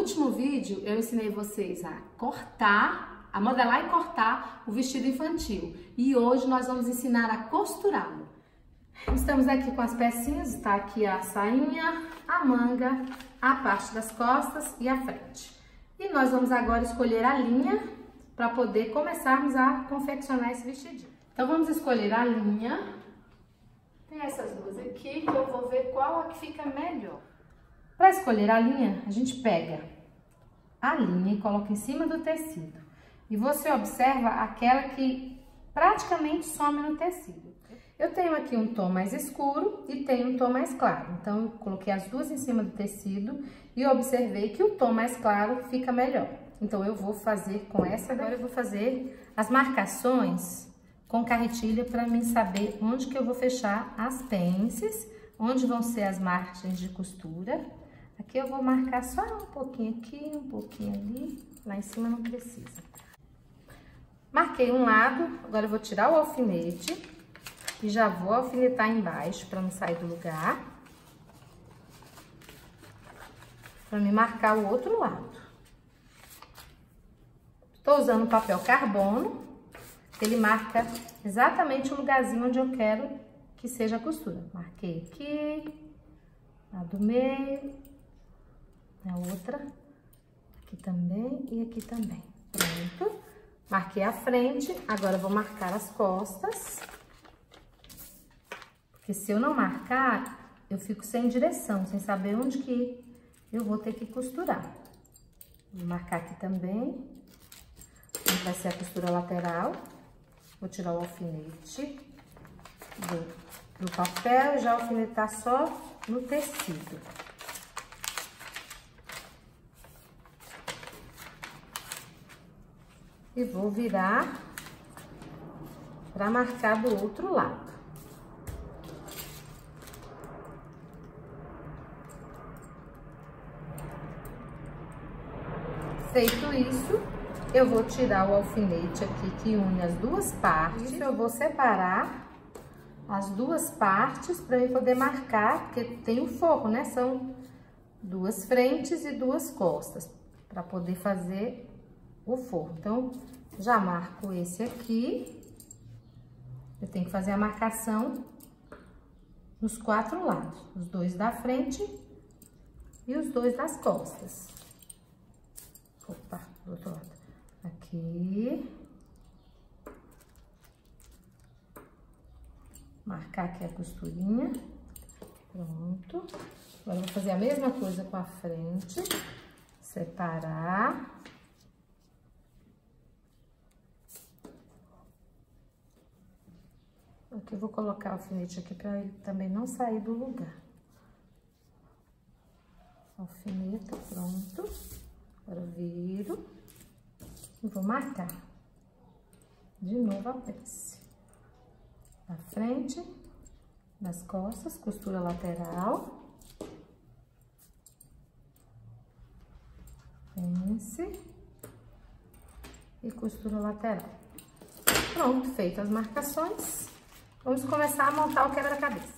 último vídeo eu ensinei vocês a cortar, a modelar e cortar o vestido infantil. E hoje nós vamos ensinar a costurá-lo. Estamos aqui com as pecinhas, tá aqui a sainha, a manga, a parte das costas e a frente. E nós vamos agora escolher a linha para poder começarmos a confeccionar esse vestidinho. Então vamos escolher a linha. Tem essas duas aqui que eu vou ver qual a que fica melhor. Para escolher a linha, a gente pega a linha e coloca em cima do tecido. E você observa aquela que praticamente some no tecido. Eu tenho aqui um tom mais escuro e tenho um tom mais claro. Então, eu coloquei as duas em cima do tecido e observei que o tom mais claro fica melhor. Então, eu vou fazer com essa. Agora, eu vou fazer as marcações com carretilha para mim saber onde que eu vou fechar as pences, onde vão ser as margens de costura. Aqui eu vou marcar só um pouquinho aqui, um pouquinho ali. Lá em cima não precisa. Marquei um lado, agora eu vou tirar o alfinete. E já vou alfinetar embaixo para não sair do lugar. Para me marcar o outro lado. Tô usando papel carbono. Ele marca exatamente o lugarzinho onde eu quero que seja a costura. Marquei aqui, lá do meio, a outra, aqui também e aqui também. Pronto. Marquei a frente, agora eu vou marcar as costas. Porque se eu não marcar, eu fico sem direção, sem saber onde que eu vou ter que costurar. Vou marcar aqui também, onde vai ser a costura lateral. Vou tirar o alfinete do papel e já alfinetar só no tecido. E vou virar para marcar do outro lado. Feito isso, eu vou tirar o alfinete aqui que une as duas partes. Isso eu vou separar as duas partes para eu poder marcar, porque tem o forro, né? São duas frentes e duas costas para poder fazer o forro. Então, já marco esse aqui. Eu tenho que fazer a marcação nos quatro lados, os dois da frente e os dois das costas. Opa, do outro lado. Aqui. Marcar aqui a costurinha. Pronto. Agora, eu vou fazer a mesma coisa com a frente. Separar. Aqui eu vou colocar o alfinete aqui para ele também não sair do lugar. Alfineta, pronto. Agora eu viro e vou marcar de novo a pence. Na frente, nas costas, costura lateral. Pence e costura lateral. Pronto, feito as marcações. Vamos começar a montar o quebra-cabeça.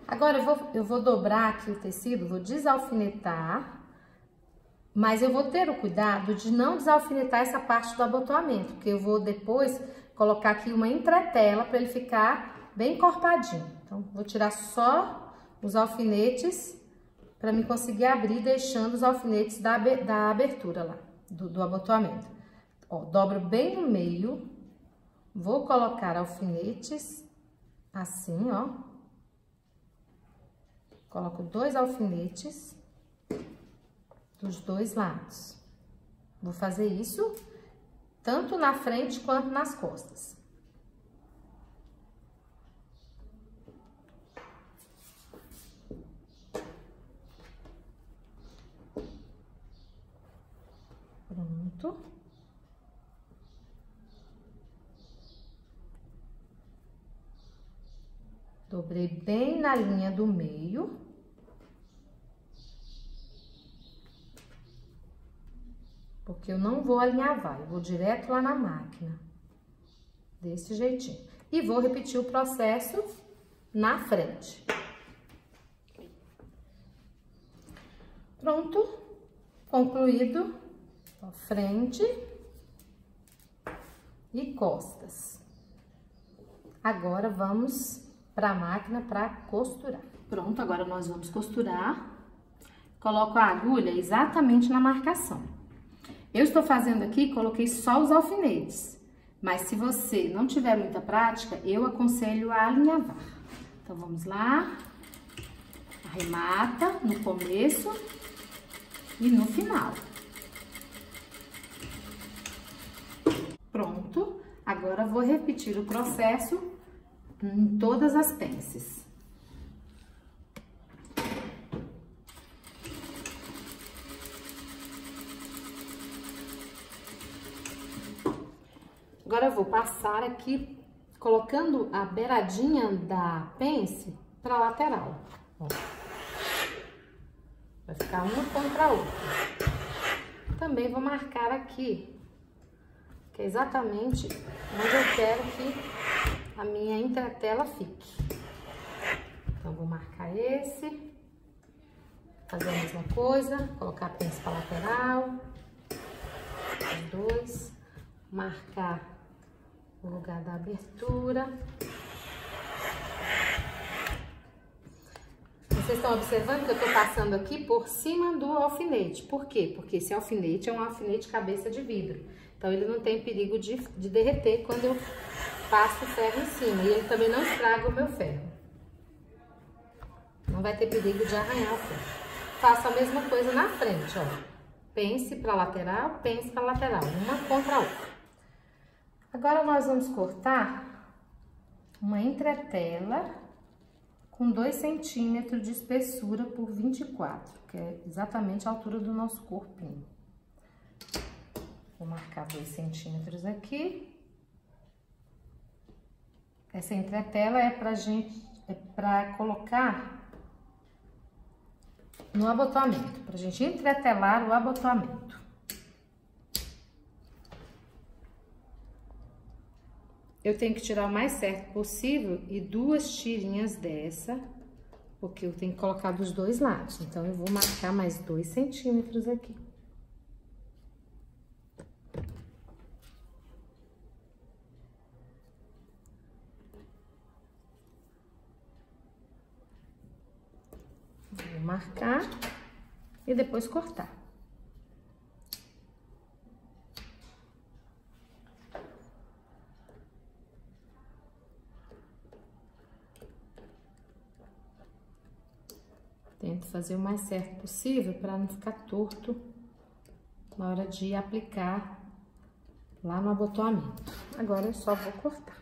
Agora eu vou dobrar aqui o tecido, vou desalfinetar. Mas eu vou ter o cuidado de não desalfinetar essa parte do abotoamento, porque eu vou depois colocar aqui uma entretela para ele ficar bem encorpadinho. Então, vou tirar só os alfinetes para me conseguir abrir, deixando os alfinetes da abertura lá, do abotoamento. Ó, dobro bem no meio, vou colocar alfinetes assim, ó. Coloco dois alfinetes dos dois lados. Vou fazer isso tanto na frente quanto nas costas. Pronto. Dobrei bem na linha do meio. Porque eu não vou alinhavar, eu vou direto lá na máquina. Desse jeitinho. E vou repetir o processo na frente. Pronto. Concluído, ó, frente e costas. Agora vamos para a máquina para costurar. Pronto, agora nós vamos costurar. Coloco a agulha exatamente na marcação. Eu estou fazendo aqui, coloquei só os alfinetes. Mas se você não tiver muita prática, eu aconselho a alinhavar. Então, vamos lá. Arremata no começo e no final. Pronto. Agora, vou repetir o processo em todas as pences. Agora eu vou passar aqui, colocando a beiradinha da pence para a lateral. Ó. Vai ficar uma contra a outra. Também vou marcar aqui, que é exatamente onde eu quero que a minha entretela fique. Então, vou marcar esse, fazer a mesma coisa, colocar a pence para a lateral, os dois, marcar o lugar da abertura. Vocês estão observando que eu tô passando aqui por cima do alfinete. Por quê? Porque esse alfinete é um alfinete cabeça de vidro. Então, ele não tem perigo de derreter quando eu passo o ferro em cima. E ele também não estraga o meu ferro. Não vai ter perigo de arranhar o ferro. Faço a mesma coisa na frente, ó. Pence para lateral, pence para lateral. Uma contra a outra. Agora, nós vamos cortar uma entretela com 2 centímetros de espessura por 24, que é exatamente a altura do nosso corpinho. Vou marcar 2 centímetros aqui. Essa entretela é pra colocar no abotoamento, pra gente entretelar o abotoamento. Eu tenho que tirar o mais certo possível e 2 tirinhas dessa, porque eu tenho que colocar dos 2 lados. Então, eu vou marcar mais 2 centímetros aqui. Vou marcar e depois cortar. Tento fazer o mais certo possível para não ficar torto na hora de aplicar lá no abotoamento. Agora eu só vou cortar.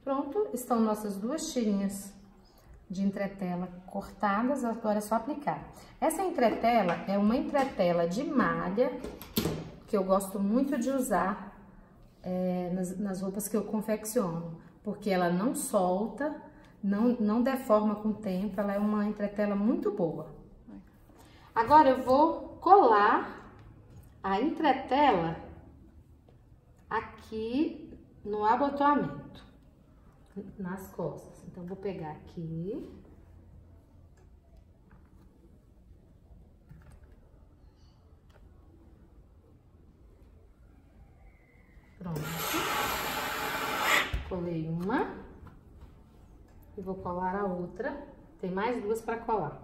Pronto, estão nossas 2 tirinhas de entretela cortadas, agora é só aplicar. Essa entretela é uma entretela de malha, que eu gosto muito de usar nas roupas que eu confecciono, porque ela não solta, não deforma com o tempo, ela é uma entretela muito boa. Agora eu vou colar a entretela aqui no abotoamento, nas costas. Então, vou pegar aqui. Pronto. Colei uma. E vou colar a outra. Tem mais 2 para colar.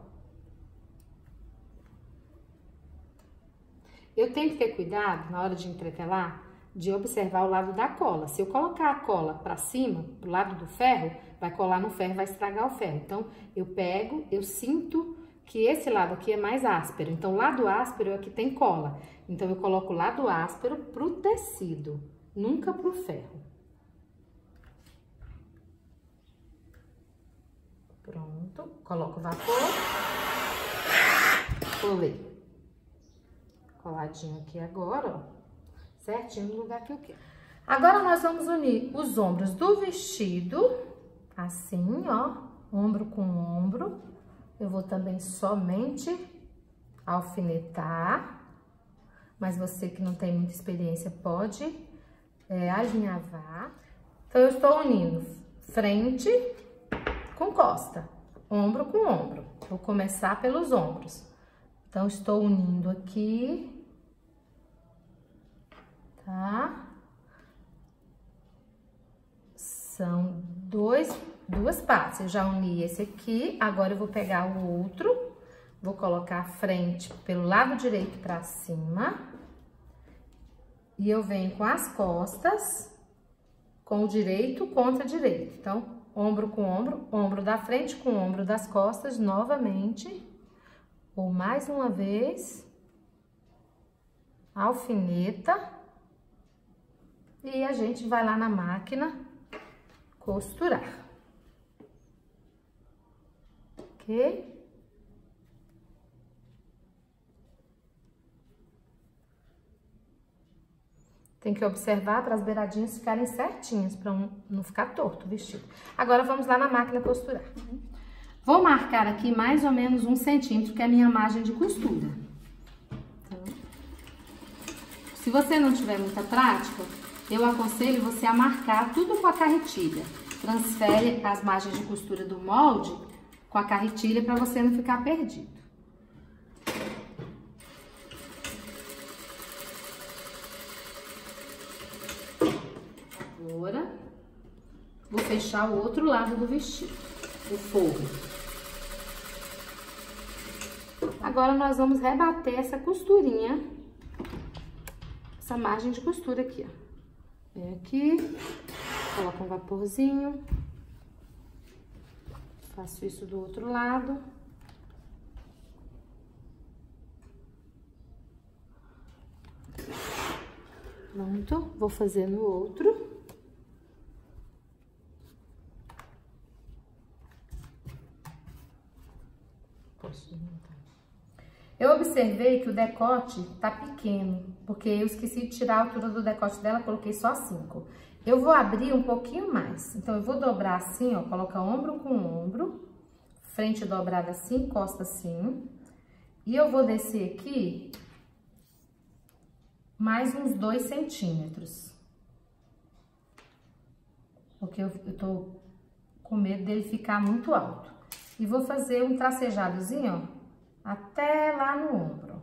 Eu tenho que ter cuidado na hora de entretelar, de observar o lado da cola. Se eu colocar a cola para cima, pro lado do ferro, vai colar no ferro, vai estragar o ferro. Então, eu pego, eu sinto que esse lado aqui é mais áspero. Então, o lado áspero é que tem cola. Então, eu coloco o lado áspero pro tecido, nunca pro ferro. Pronto, coloco o vapor. Colei. Coladinho aqui agora, ó. Certinho no lugar que eu quero. Agora, nós vamos unir os ombros do vestido, assim, ó, ombro com ombro. Eu vou também somente alfinetar mas você que não tem muita experiência pode alinhavar. Então, eu estou unindo frente com costa, ombro com ombro. Vou começar pelos ombros. Então, estou unindo aqui, tá? São duas partes. Eu já uni esse aqui, agora eu vou pegar o outro, vou colocar a frente pelo lado direito pra cima. E eu venho com as costas, com o direito contra direito. Então, ombro com ombro, ombro da frente com ombro das costas, novamente. Ou mais uma vez. Alfineta. E a gente vai lá na máquina costurar. Ok? Tem que observar para as beiradinhas ficarem certinhas, para não ficar torto o vestido. Agora, vamos lá na máquina costurar. Vou marcar aqui mais ou menos 1 centímetro, que é a minha margem de costura. Então, se você não tiver muita prática, eu aconselho você a marcar tudo com a carretilha. Transfere as margens de costura do molde com a carretilha para você não ficar perdido. Agora, vou fechar o outro lado do vestido, o forro. Agora, nós vamos rebater essa costurinha, essa margem de costura aqui, ó. Vem aqui, coloco um vaporzinho, faço isso do outro lado. Pronto, vou fazer no outro. Eu observei que o decote tá pequeno, porque eu esqueci de tirar a altura do decote dela, coloquei só 5. Eu vou abrir um pouquinho mais, então eu vou dobrar assim, ó, colocar ombro com ombro, frente dobrada assim, costa assim, e eu vou descer aqui mais uns 2 centímetros, porque eu tô com medo dele ficar muito alto. E vou fazer um tracejadozinho, ó, até lá no ombro.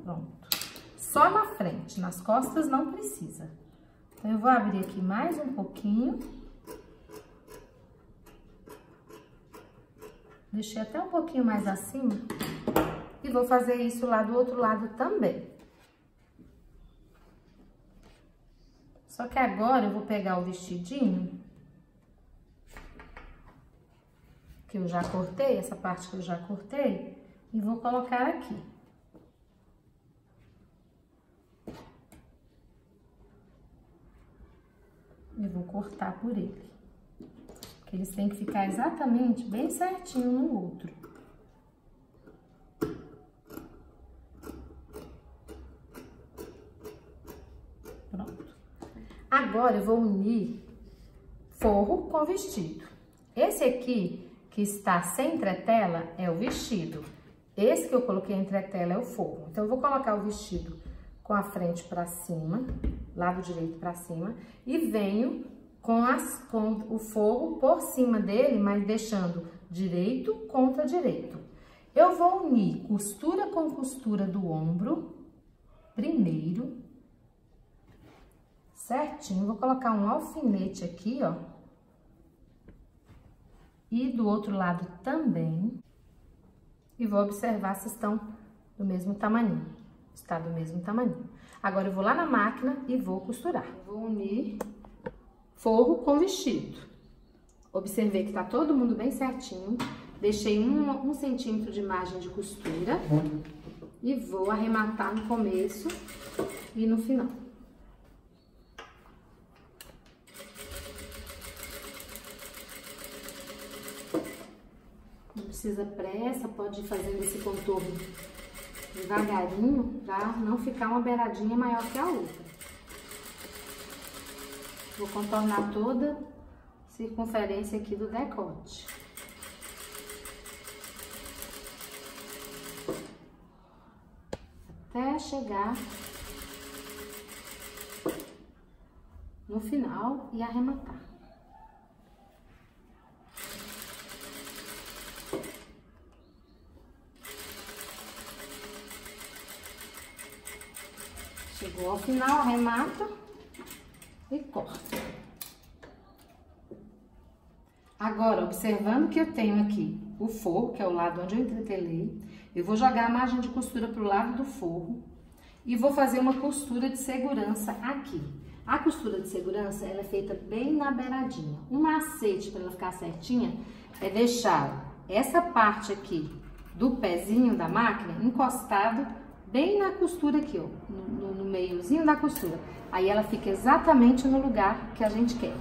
Pronto. Só na frente, nas costas não precisa. Então, eu vou abrir aqui mais um pouquinho. Deixei até um pouquinho mais acima. E vou fazer isso lá do outro lado também. Só que agora eu vou pegar o vestidinho, que eu já cortei, essa parte que eu já cortei, e vou colocar aqui. E vou cortar por ele. Porque eles têm que ficar exatamente bem certinho no outro. Pronto. Agora eu vou unir forro com vestido. Esse aqui, que está sem entretela, é o vestido. Esse que eu coloquei entretela é o forro. Então, eu vou colocar o vestido com a frente pra cima, lado direito pra cima, e venho com o forro por cima dele, mas deixando direito contra direito. Eu vou unir costura com costura do ombro, primeiro, certinho. Vou colocar um alfinete aqui, ó, e do outro lado também. E vou observar se estão do mesmo tamanho. Está do mesmo tamanho. Agora, eu vou lá na máquina e vou costurar. Eu vou unir forro com vestido. Observei que tá todo mundo bem certinho. Deixei um centímetro de margem de costura. E vou arrematar no começo e no final. Não precisa pressa, pode ir fazendo esse contorno devagarinho, pra não ficar uma beiradinha maior que a outra. Vou contornar toda a circunferência aqui do decote. Até chegar no final e arrematar. Chegou ao final, arremata e corta. Agora, observando que eu tenho aqui o forro, que é o lado onde eu entretelei, eu vou jogar a margem de costura pro lado do forro e vou fazer uma costura de segurança aqui. A costura de segurança, ela é feita bem na beiradinha. Um macete para ela ficar certinha é deixar essa parte aqui do pezinho da máquina encostado bem na costura aqui, ó, no meiozinho da costura. Aí ela fica exatamente no lugar que a gente quer.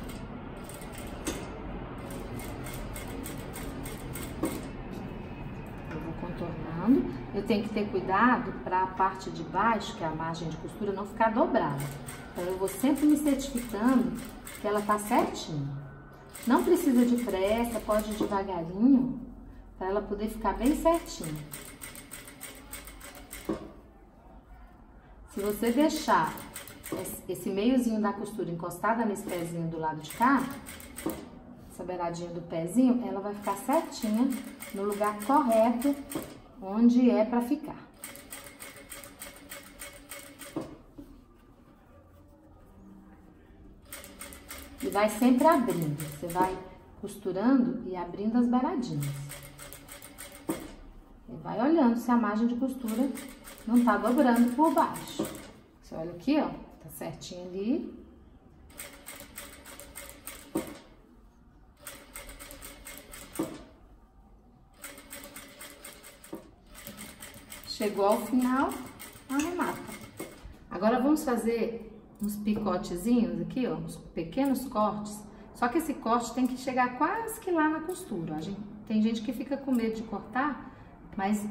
Eu vou contornando. Eu tenho que ter cuidado para a parte de baixo, que é a margem de costura, não ficar dobrada. Então eu vou sempre me certificando que ela tá certinha. Não precisa de pressa, pode ir devagarinho, para ela poder ficar bem certinha. Se você deixar esse meiozinho da costura encostada nesse pezinho do lado de cá, essa beiradinha do pezinho, ela vai ficar certinha no lugar correto, onde é pra ficar. E vai sempre abrindo, você vai costurando e abrindo as beiradinhas. E vai olhando se a margem de costura não tá dobrando por baixo. Você olha aqui, ó, tá certinho ali. Chegou ao final, arremata. Agora vamos fazer uns picotezinhos aqui, ó, uns pequenos cortes. Só que esse corte tem que chegar quase que lá na costura. Tem gente que fica com medo de cortar, mas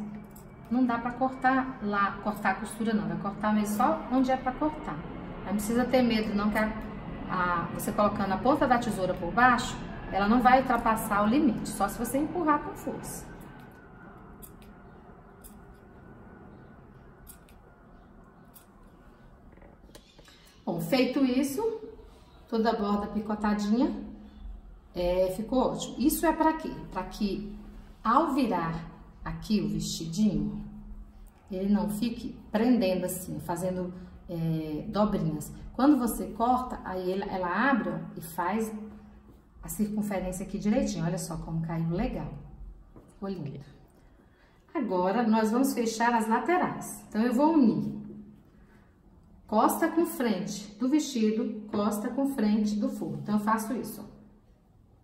não dá pra cortar lá, cortar a costura não, vai cortar mesmo só onde é pra cortar. Não precisa ter medo não, que você colocando a ponta da tesoura por baixo, ela não vai ultrapassar o limite, só se você empurrar com força. Bom, feito isso, toda a borda picotadinha, ficou ótimo. Isso é pra quê? Pra que ao virar aqui o vestidinho, ele não fique prendendo assim, fazendo dobrinhas. Quando você corta, aí ela abre, ó, e faz a circunferência aqui direitinho. Olha só como caiu legal. Ficou lindo. Agora, nós vamos fechar as laterais. Então, eu vou unir costa com frente do vestido, costa com frente do forro. Então, eu faço isso, ó.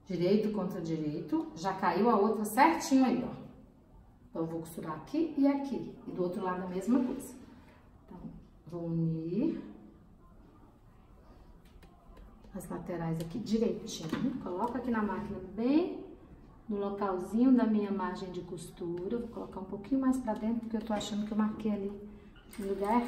Direito contra direito, já caiu a outra certinho aí, ó. Então, eu vou costurar aqui e aqui. E do outro lado a mesma coisa. Então, vou unir as laterais aqui direitinho. Coloco aqui na máquina bem no localzinho da minha margem de costura. Vou colocar um pouquinho mais pra dentro, porque eu tô achando que eu marquei ali no lugar.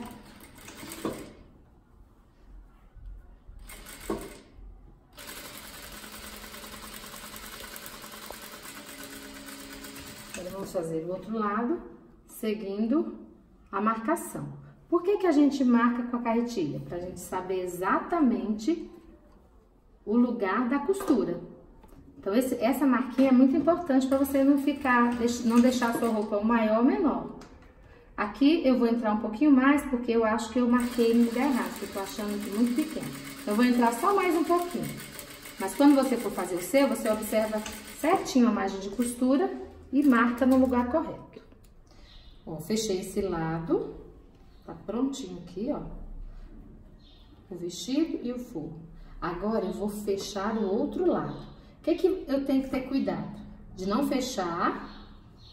Agora vamos fazer o outro lado, seguindo a marcação. Por que que a gente marca com a carretilha? Pra gente saber exatamente o lugar da costura. Então, essa marquinha é muito importante para você não deixar a sua roupa maior ou menor. Aqui eu vou entrar um pouquinho mais, porque eu acho que eu marquei no lugar errado, porque eu tô achando aqui muito pequeno. Então, eu vou entrar só mais um pouquinho. Mas quando você for fazer o seu, você observa certinho a margem de costura e marca no lugar correto. Ó, fechei esse lado, tá prontinho aqui, ó, o vestido e o forro. Agora, eu vou fechar o outro lado. O que que eu tenho que ter cuidado? De não fechar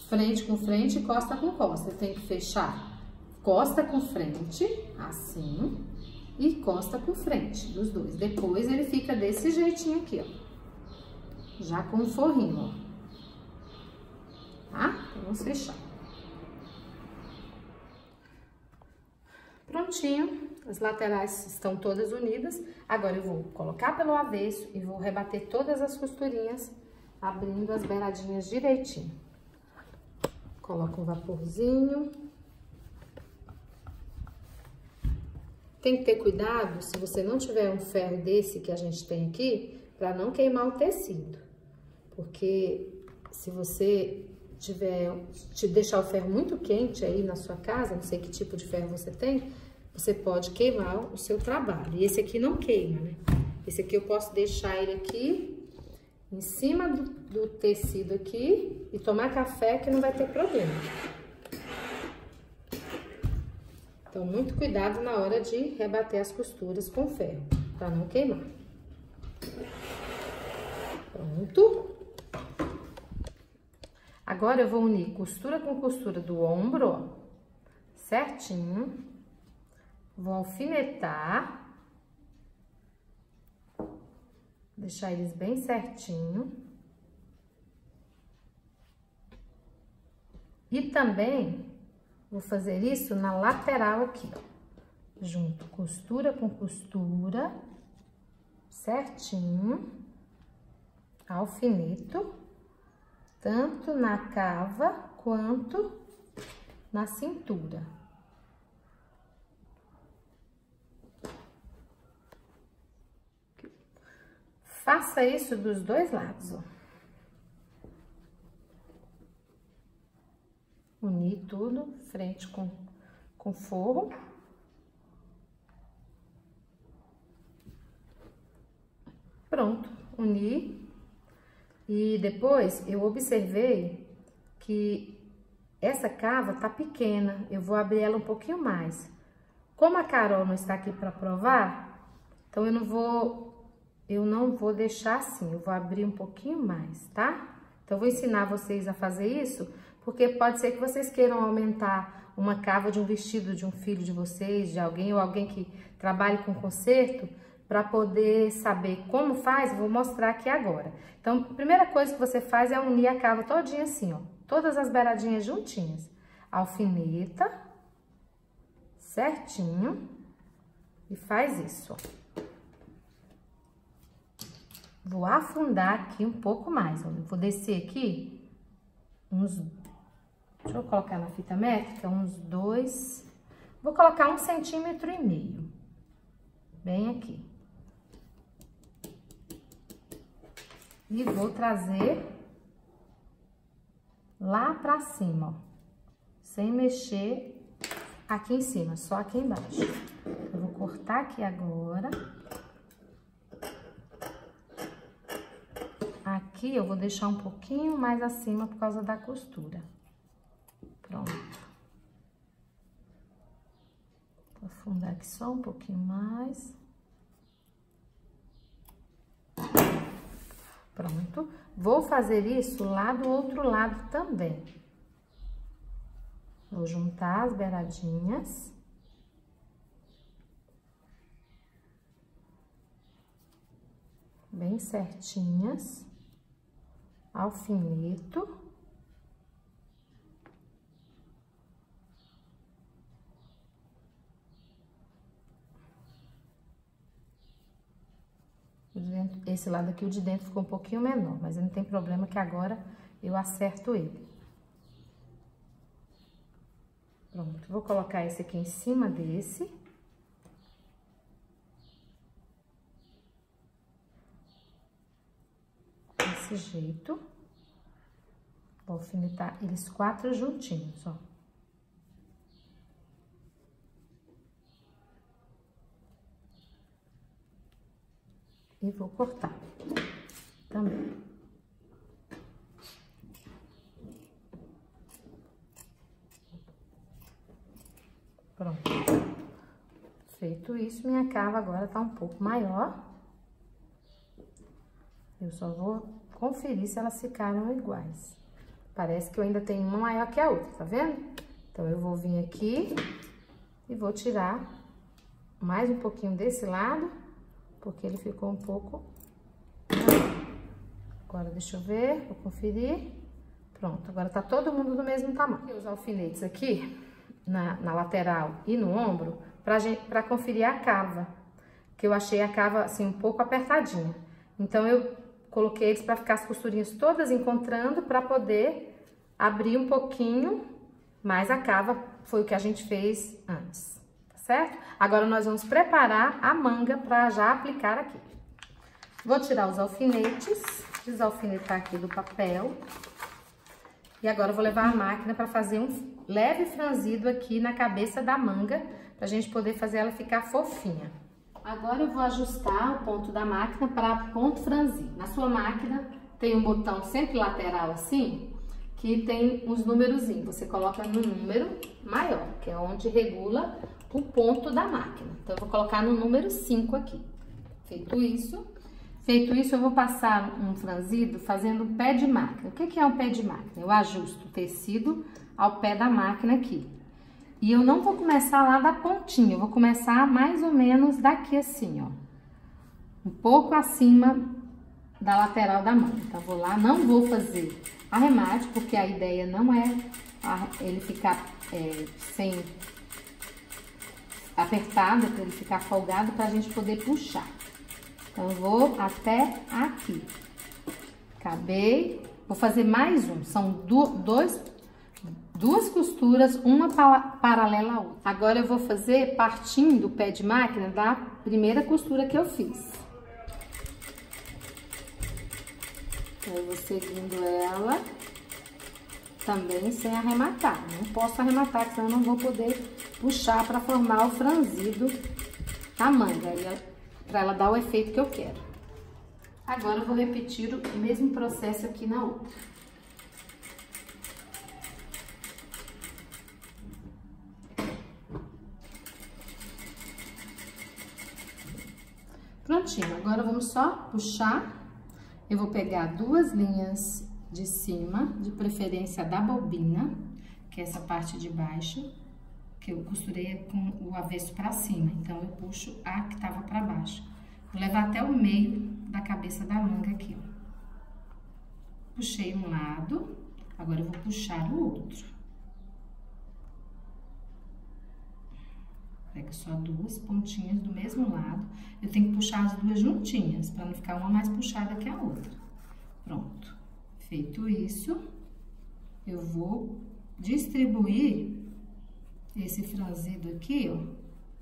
frente com frente e costa com costa. Eu tenho que fechar costa com frente, assim, e costa com frente, dos dois. Depois, ele fica desse jeitinho aqui, ó. Já com o forrinho, ó. Tá? Vamos fechar. Prontinho, as laterais estão todas unidas. Agora eu vou colocar pelo avesso e vou rebater todas as costurinhas, abrindo as beiradinhas direitinho. Coloco um vaporzinho. Tem que ter cuidado, se você não tiver um ferro desse que a gente tem aqui, para não queimar o tecido. Porque se você deixar o ferro muito quente aí na sua casa, não sei que tipo de ferro você tem, você pode queimar o seu trabalho. E esse aqui não queima, né? Esse aqui eu posso deixar ele aqui em cima do tecido aqui e tomar café que não vai ter problema. Então, muito cuidado na hora de rebater as costuras com ferro, para não queimar. Pronto. Agora, eu vou unir costura com costura do ombro, ó, certinho. Vou alfinetar. Deixar eles bem certinho. E também vou fazer isso na lateral aqui, ó. Junto costura com costura, certinho. Alfineto, tanto na cava quanto na cintura. Faça isso dos dois lados, ó. Unir tudo, frente com forro. Pronto, uni. E depois eu observei que essa cava tá pequena, eu vou abrir ela um pouquinho mais. Como a Carol não está aqui para provar, então eu não vou deixar assim, eu vou abrir um pouquinho mais, tá? Então eu vou ensinar vocês a fazer isso, porque pode ser que vocês queiram aumentar uma cava de um vestido de um filho de vocês, de alguém ou alguém que trabalhe com conserto. Para poder saber como faz, vou mostrar aqui agora. Então, a primeira coisa que você faz é unir a cava todinha assim, ó. Todas as beiradinhas juntinhas. Alfineta, certinho. E faz isso, ó. Vou afundar aqui um pouco mais, ó. Eu vou descer aqui deixa eu colocar na fita métrica, uns 2... Vou colocar 1,5 centímetros. Bem aqui. E vou trazer lá pra cima, ó. Sem mexer aqui em cima, só aqui embaixo. Eu vou cortar aqui agora. Aqui eu vou deixar um pouquinho mais acima por causa da costura. Pronto. Vou afundar aqui só um pouquinho mais. Pronto. Vou fazer isso lá do outro lado também. Vou juntar as beiradinhas. Bem certinhas. Alfineto. Esse lado aqui, o de dentro, ficou um pouquinho menor, mas não tem problema que agora eu acerto ele. Pronto, vou colocar esse aqui em cima desse. Desse jeito. Vou alfinetar eles 4 juntinhos, ó. E vou cortar também. Pronto. Feito isso, minha cava agora tá um pouco maior. Eu só vou conferir se elas ficaram iguais. Parece que eu ainda tenho uma maior que a outra, tá vendo? Então, eu vou vir aqui e vou tirar mais um pouquinho desse lado, porque ele ficou um pouco maior. Agora, deixa eu ver, vou conferir. Pronto, agora tá todo mundo do mesmo tamanho. Eu vou usar alfinetes aqui na lateral e no ombro pra conferir a cava, que eu achei a cava assim um pouco apertadinha. Então, eu coloquei eles pra ficar as costurinhas todas encontrando pra poder abrir um pouquinho mais a cava, foi o que a gente fez antes, tá certo? Agora, nós vamos preparar a manga para já aplicar aqui. Vou tirar os alfinetes, desalfinetar aqui do papel. E agora eu vou levar a máquina para fazer um leve franzido aqui na cabeça da manga, pra gente poder fazer ela ficar fofinha. Agora eu vou ajustar o ponto da máquina para ponto franzir. Na sua máquina tem um botão sempre lateral assim, que tem uns numerozinhos. Você coloca no número maior, que é onde regula o ponto da máquina. Então eu vou colocar no número 5 aqui. Feito isso, eu vou passar um franzido fazendo um pé de máquina. O que é um pé de máquina? Eu ajusto o tecido ao pé da máquina aqui. E eu não vou começar lá da pontinha, eu vou começar mais ou menos daqui assim, ó. Um pouco acima da lateral da manga. Então, vou lá, não vou fazer arremate, porque a ideia não é ele ficar sem apertado, para ele ficar folgado, pra gente poder puxar. Então, eu vou até aqui. Acabei. Vou fazer mais um. São duas costuras, uma paralela à outra. Agora, eu vou fazer partindo o pé de máquina da primeira costura que eu fiz. Então, eu vou seguindo ela também sem arrematar. Não posso arrematar, senão eu não vou poder puxar para formar o franzido da manga, para ela dar o efeito que eu quero. Agora, eu vou repetir o mesmo processo aqui na outra. Prontinho, agora vamos só puxar. Eu vou pegar 2 linhas de cima, de preferência da bobina, que é essa parte de baixo, que eu costurei com o avesso pra cima. Então, eu puxo a que tava pra baixo. Vou levar até o meio da cabeça da manga aqui, ó. Puxei um lado, agora eu vou puxar o outro. Pega só 2 pontinhas do mesmo lado. Eu tenho que puxar as 2 juntinhas, para não ficar uma mais puxada que a outra. Pronto. Feito isso, eu vou distribuir esse franzido aqui, ó.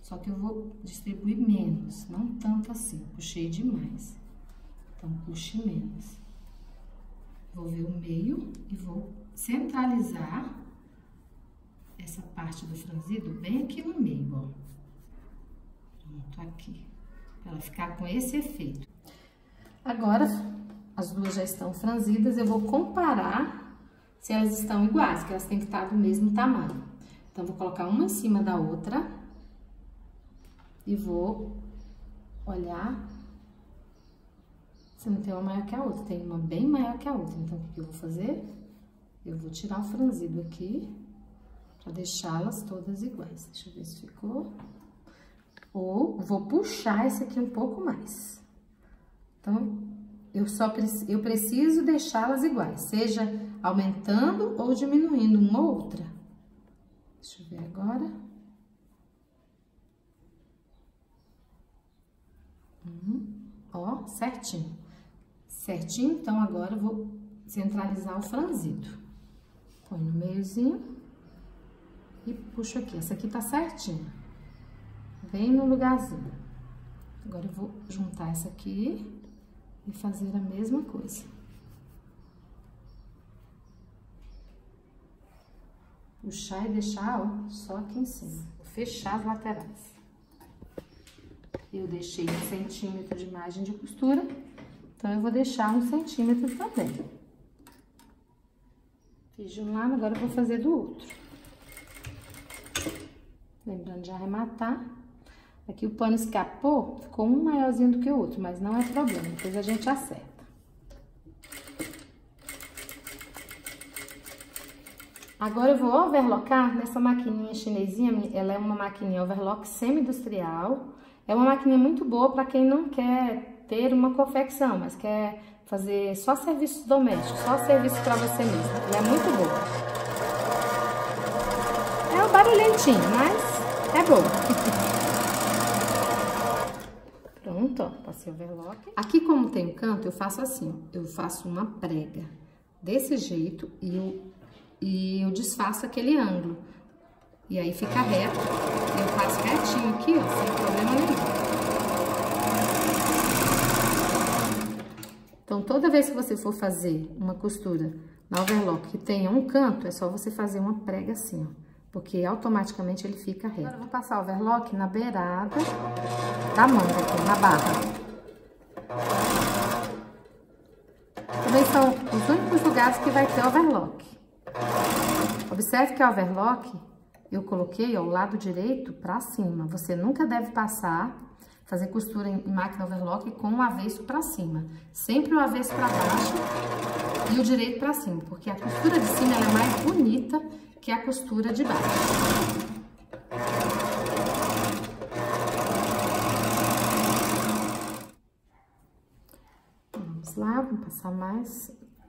Só que eu vou distribuir menos, não tanto assim. Puxei demais. Então, puxe menos. Vou ver o meio e vou centralizar essa parte do franzido bem aqui no meio, ó. Pronto, aqui. Pra ela ficar com esse efeito. Agora, as 2 já estão franzidas, eu vou comparar se elas estão iguais, que elas têm que estar do mesmo tamanho. Então, vou colocar uma em cima da outra e vou olhar se não tem uma maior que a outra. Tem uma bem maior que a outra. Então, o que eu vou fazer? Eu vou tirar o franzido aqui para deixá-las todas iguais. Deixa eu ver se ficou. Ou vou puxar esse aqui um pouco mais. Então, eu preciso deixá-las iguais, seja aumentando ou diminuindo uma ou outra. Deixa eu ver agora. Ó, certinho. Certinho, então agora eu vou centralizar o franzido. Põe no meiozinho e puxo aqui. Essa aqui tá certinha. Bem no lugarzinho. Agora eu vou juntar essa aqui e fazer a mesma coisa. Puxar e deixar, ó, só aqui em cima. Vou fechar as laterais. Eu deixei 1 centímetro de margem de costura, então eu vou deixar 1 centímetro também. Fiz de um lado, agora eu vou fazer do outro. Lembrando de arrematar. Aqui o pano escapou, ficou um maiorzinho do que o outro, mas não é problema, depois a gente acerta. Agora eu vou overlocar nessa maquininha chinesinha, ela é uma maquininha overlock semi-industrial. É uma maquininha muito boa para quem não quer ter uma confecção, mas quer fazer só serviços domésticos, só serviço para você mesmo. Ela é muito boa. É um barulhentinho, mas é boa. Pronto, ó, passei o overlock. Aqui, como tem um canto, eu faço assim, ó, eu faço uma prega desse jeito e eu desfaço aquele ângulo. E aí fica reto. Eu faço retinho aqui, ó, sem problema nenhum. Então, toda vez que você for fazer uma costura na overlock que tenha um canto, é só você fazer uma prega assim, ó. Porque automaticamente ele fica reto. Agora eu vou passar o overlock na beirada da manga aqui, na barra. Também são os únicos lugares que vai ter overlock. Observe que a overlock eu coloquei ao lado direito pra cima. Você nunca deve fazer costura em máquina overlock com o avesso pra cima. Sempre o avesso pra baixo e o direito pra cima, porque a costura de cima ela é mais bonita que a costura de baixo. Vamos lá, vamos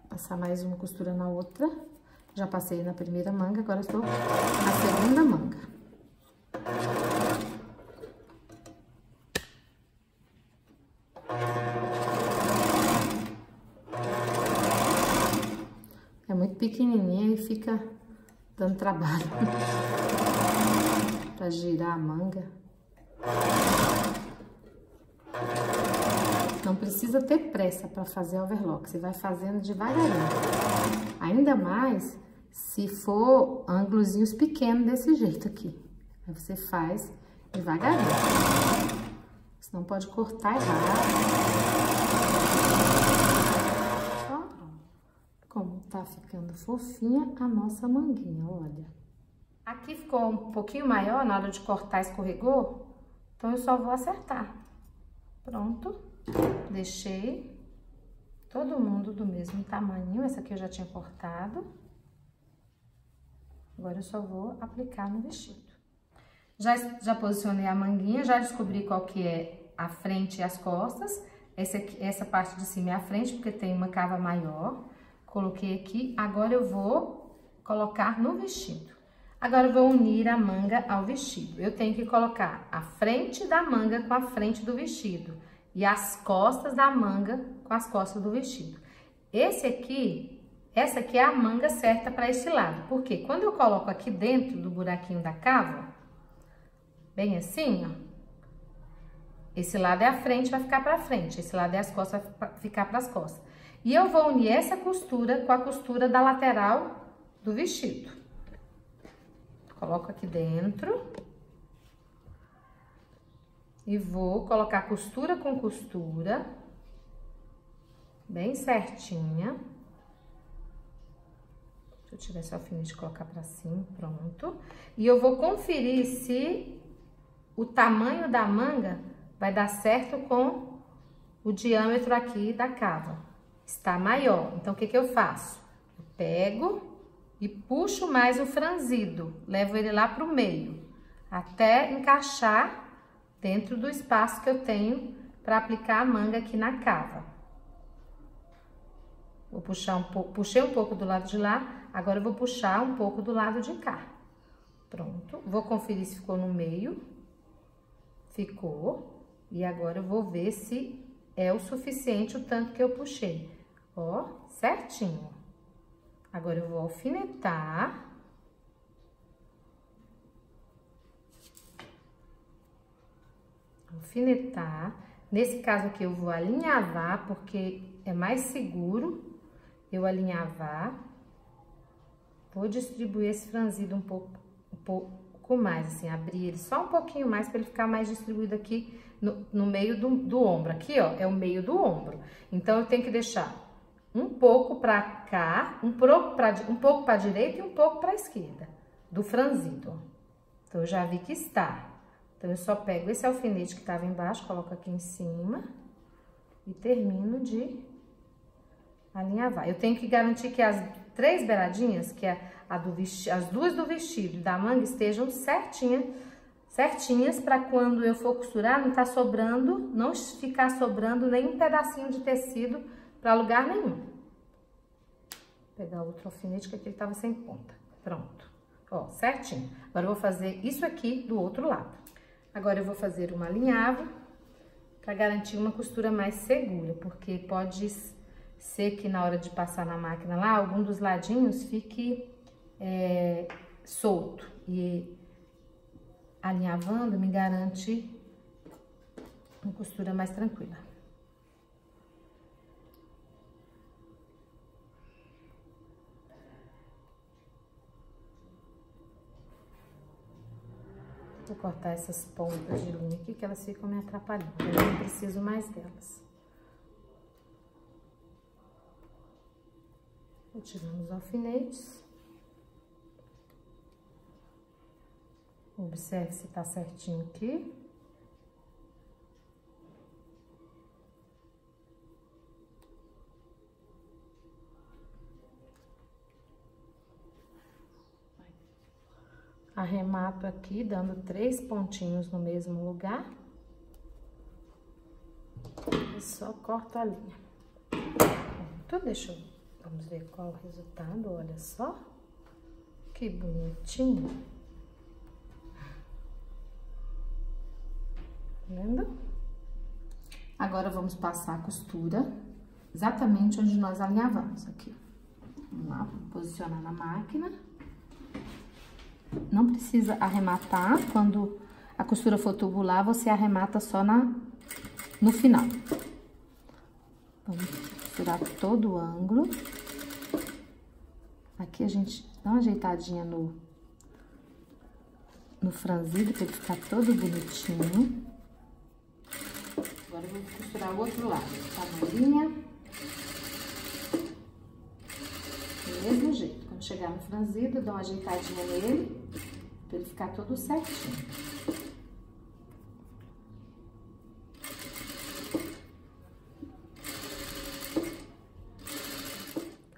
passar mais uma costura na outra. Já passei na primeira manga, agora estou na segunda manga. É muito pequenininha e fica dando trabalho para girar a manga. Não precisa ter pressa para fazer overlock, você vai fazendo devagarinho. Ainda mais se for ângulozinhos pequenos desse jeito aqui. Aí você faz devagarinho, senão pode cortar errado. Ó, como tá ficando fofinha a nossa manguinha, olha. Aqui ficou um pouquinho maior, na hora de cortar escorregou, então eu só vou acertar. Pronto, deixei todo mundo do mesmo tamanho, essa aqui eu já tinha cortado. Agora eu só vou aplicar no vestido. Já posicionei a manguinha, já descobri qual que é a frente e as costas. Essa parte de cima é a frente, porque tem uma cava maior. Coloquei aqui, agora eu vou colocar no vestido. Agora eu vou unir a manga ao vestido. Eu tenho que colocar a frente da manga com a frente do vestido e as costas da manga com as costas do vestido. Essa aqui é a manga certa para esse lado, porque quando eu coloco aqui dentro do buraquinho da cava, bem assim, ó, esse lado é a frente, vai ficar para frente, esse lado é as costas, vai ficar para as costas. E eu vou unir essa costura com a costura da lateral do vestido. Coloco aqui dentro e vou colocar costura com costura, bem certinha. Deixa eu tirar esse alfinete e colocar pra cima, pronto. E eu vou conferir se o tamanho da manga vai dar certo com o diâmetro aqui da cava. Está maior, então o que que eu faço? Eu pego e puxo mais o franzido, levo ele lá pro meio, até encaixar dentro do espaço que eu tenho para aplicar a manga aqui na cava. Vou puxar um pouco, puxei um pouco do lado de lá, agora eu vou puxar um pouco do lado de cá. Pronto, vou conferir se ficou no meio. Ficou. E agora eu vou ver se é o suficiente o tanto que eu puxei. Ó, certinho. Agora eu vou alfinetar. Alfinetar. Nesse caso aqui eu vou alinhavar, porque é mais seguro eu alinhavar. Vou distribuir esse franzido um pouco mais, assim, abrir ele só um pouquinho mais para ele ficar mais distribuído aqui no meio do ombro. Aqui, ó, é o meio do ombro. Então, eu tenho que deixar um pouco para cá, um pouco para a direita e um pouco para a esquerda do franzido, ó. Então, eu já vi que está. Então, eu só pego esse alfinete que estava embaixo, coloco aqui em cima e termino de alinhavar. Eu tenho que garantir que as 3 beiradinhas, que é as duas do vestido e da manga, estejam certinhas para quando eu for costurar não tá sobrando, não ficar sobrando nenhum pedacinho de tecido para lugar nenhum. Vou pegar outro alfinete que aqui ele tava sem ponta. Pronto. Ó, certinho. Agora eu vou fazer isso aqui do outro lado. Agora eu vou fazer uma alinhava para garantir uma costura mais segura, porque pode ser que na hora de passar na máquina lá, algum dos ladinhos fique solto. E alinhavando me garante uma costura mais tranquila. Vou cortar essas pontas de linha aqui, que elas ficam me atrapalhando. Eu não preciso mais delas. Vou tirando os alfinetes. Observe se tá certinho aqui. Arremato aqui, dando 3 pontinhos no mesmo lugar. E só corto a linha. Pronto, vamos ver qual o resultado, olha só. Que bonitinho. Tá vendo? Agora, vamos passar a costura exatamente onde nós alinhavamos aqui. Vamos lá, vou posicionar na máquina. Não precisa arrematar, quando a costura for tubular, você arremata só no final. Vamos costurar todo o ângulo. Aqui a gente dá uma ajeitadinha no franzido, para ele ficar todo bonitinho. Agora eu vou costurar o outro lado, tá na linha. Do mesmo jeito. Quando chegar no franzido, dá uma ajeitadinha nele, pra ele ficar todo certinho.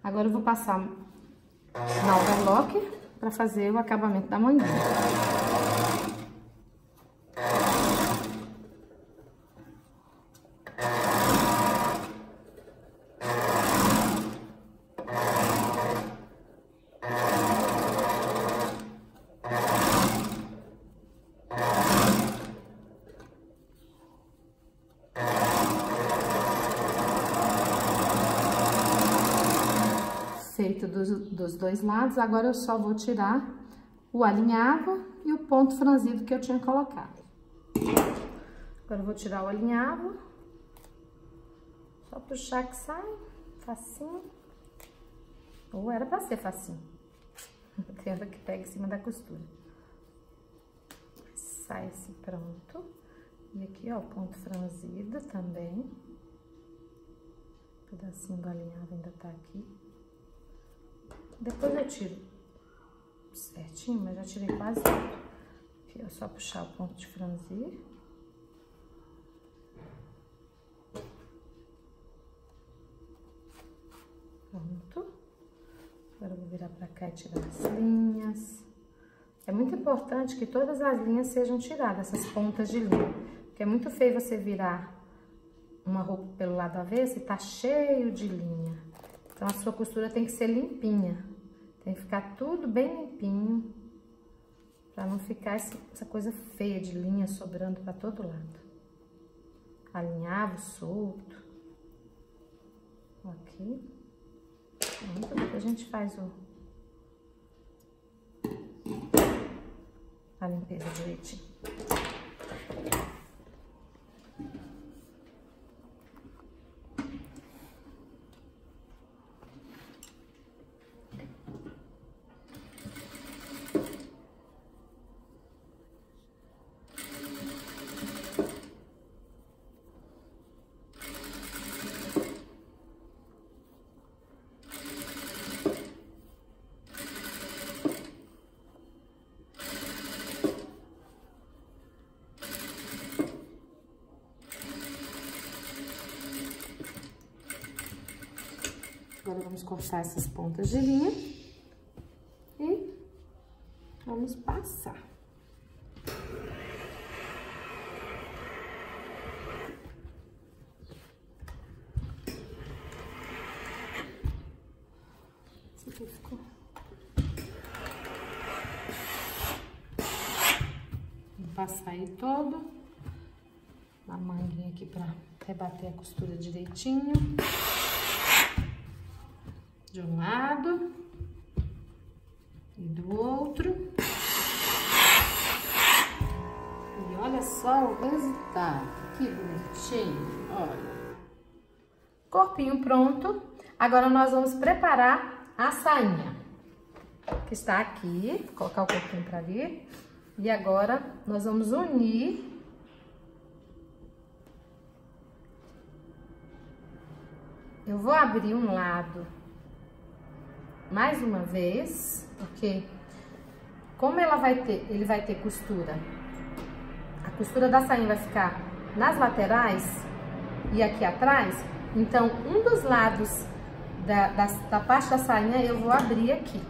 Agora eu vou passar na overlock pra fazer o acabamento da manguinha. Feito dos dois lados, agora eu só vou tirar o alinhavo e o ponto franzido que eu tinha colocado. Agora eu vou tirar o alinhavo, só puxar que sai, facinho. Ou era pra ser facinho. Tem hora que pega em cima da costura. Sai assim, pronto. E aqui, ó, o ponto franzido também. Um pedacinho do alinhavo ainda tá aqui. Depois eu tiro certinho, mas já tirei quase tudo. Aqui é só puxar o ponto de franzir. Pronto. Agora eu vou virar pra cá e tirar as linhas. É muito importante que todas as linhas sejam tiradas, essas pontas de linha. Porque é muito feio você virar uma roupa pelo lado avesso e tá cheio de linha. Então, a sua costura tem que ser limpinha. Tem que ficar tudo bem limpinho. Pra não ficar essa coisa feia de linha sobrando pra todo lado. Alinhavo solto. Aqui. Pronto, depois a gente faz a limpeza direitinho. Agora vamos cortar essas pontas de linha e vamos passar. Esse aqui ficou. Vou passar aí todo a manguinha aqui pra rebater a costura direitinho. De um lado e do outro. só o resultado. Que bonitinho, olha. Corpinho pronto. Agora nós vamos preparar a sainha. Que está aqui. Vou colocar o corpinho para ali. E agora nós vamos unir. Eu vou abrir um lado mais uma vez, porque como ele vai ter costura, a costura da sainha vai ficar nas laterais e aqui atrás, então um dos lados da parte da sainha eu vou abrir aqui.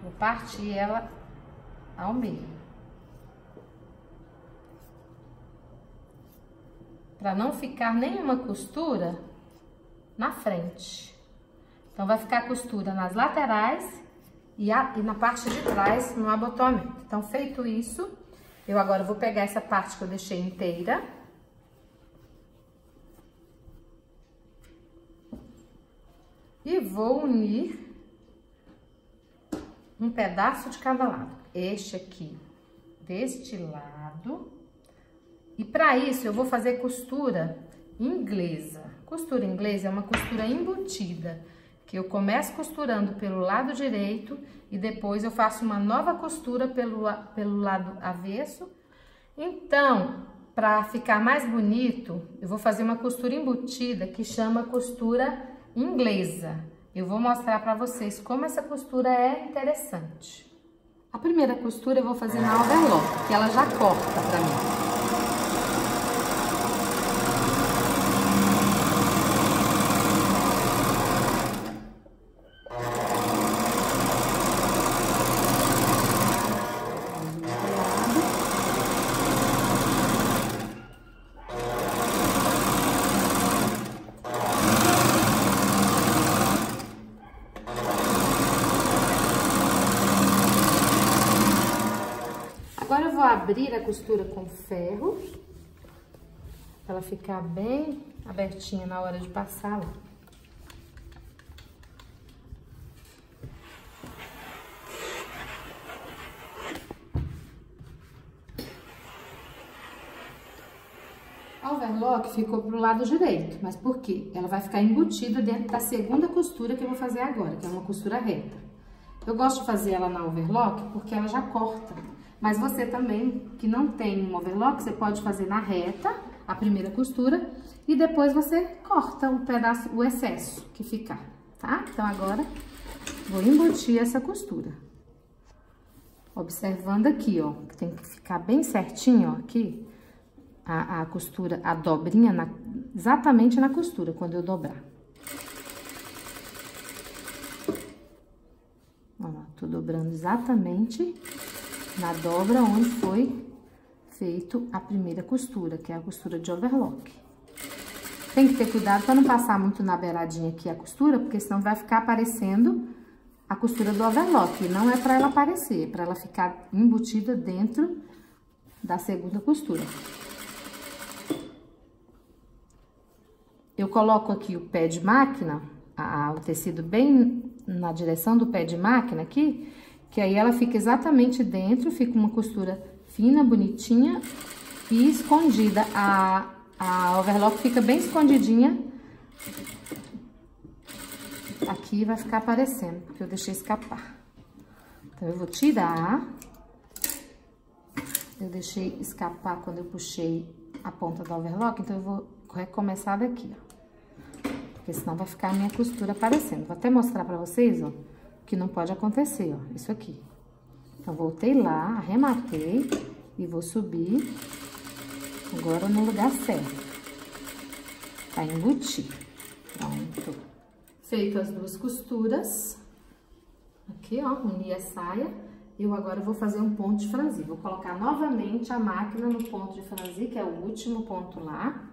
Vou partir ela ao meio. Para não ficar nenhuma costura na frente. Então, vai ficar costura nas laterais e na parte de trás no abotoamento. Então, feito isso, eu agora vou pegar essa parte que eu deixei inteira. E vou unir um pedaço de cada lado. Este aqui, deste lado. E para isso, eu vou fazer costura inglesa. Costura inglesa é uma costura embutida, que eu começo costurando pelo lado direito e depois eu faço uma nova costura pelo lado avesso. Então, para ficar mais bonito, eu vou fazer uma costura embutida que chama costura inglesa. Eu vou mostrar para vocês como essa costura é interessante. A primeira costura eu vou fazer na overlock, que ela já corta para mim. Agora eu vou abrir a costura com ferro, para ela ficar bem abertinha na hora de passar lá. A overlock ficou pro lado direito, mas por quê? Ela vai ficar embutida dentro da segunda costura que eu vou fazer agora, que é uma costura reta. Eu gosto de fazer ela na overlock porque ela já corta. Mas você também, que não tem um overlock, você pode fazer na reta, a primeira costura, e depois você corta um pedaço, o excesso que ficar, tá? Então, agora, vou embutir essa costura. Observando aqui, ó, que tem que ficar bem certinho, ó, aqui, a costura, a dobrinha, exatamente na costura, quando eu dobrar. Ó lá, tô dobrando exatamente na dobra onde foi feito a primeira costura, que é a costura de overlock. Tem que ter cuidado para não passar muito na beiradinha aqui a costura, porque senão vai ficar aparecendo a costura do overlock. E não é para ela aparecer, é para ela ficar embutida dentro da segunda costura. Eu coloco aqui o pé de máquina, o tecido bem na direção do pé de máquina aqui, que aí ela fica exatamente dentro, fica uma costura fina, bonitinha e escondida. A overlock fica bem escondidinha. Aqui vai ficar aparecendo, porque eu deixei escapar. Então, eu vou tirar. Eu deixei escapar quando eu puxei a ponta da overlock, então eu vou recomeçar daqui, ó. Porque senão vai ficar a minha costura aparecendo. Vou até mostrar pra vocês, ó, que não pode acontecer, ó, isso aqui. Então, voltei lá, arrematei e vou subir agora no lugar certo. Pra embutir. Pronto. Feito as duas costuras, aqui, ó, uni a saia, eu agora vou fazer um ponto de franzir. Vou colocar novamente a máquina no ponto de franzir, que é o último ponto lá,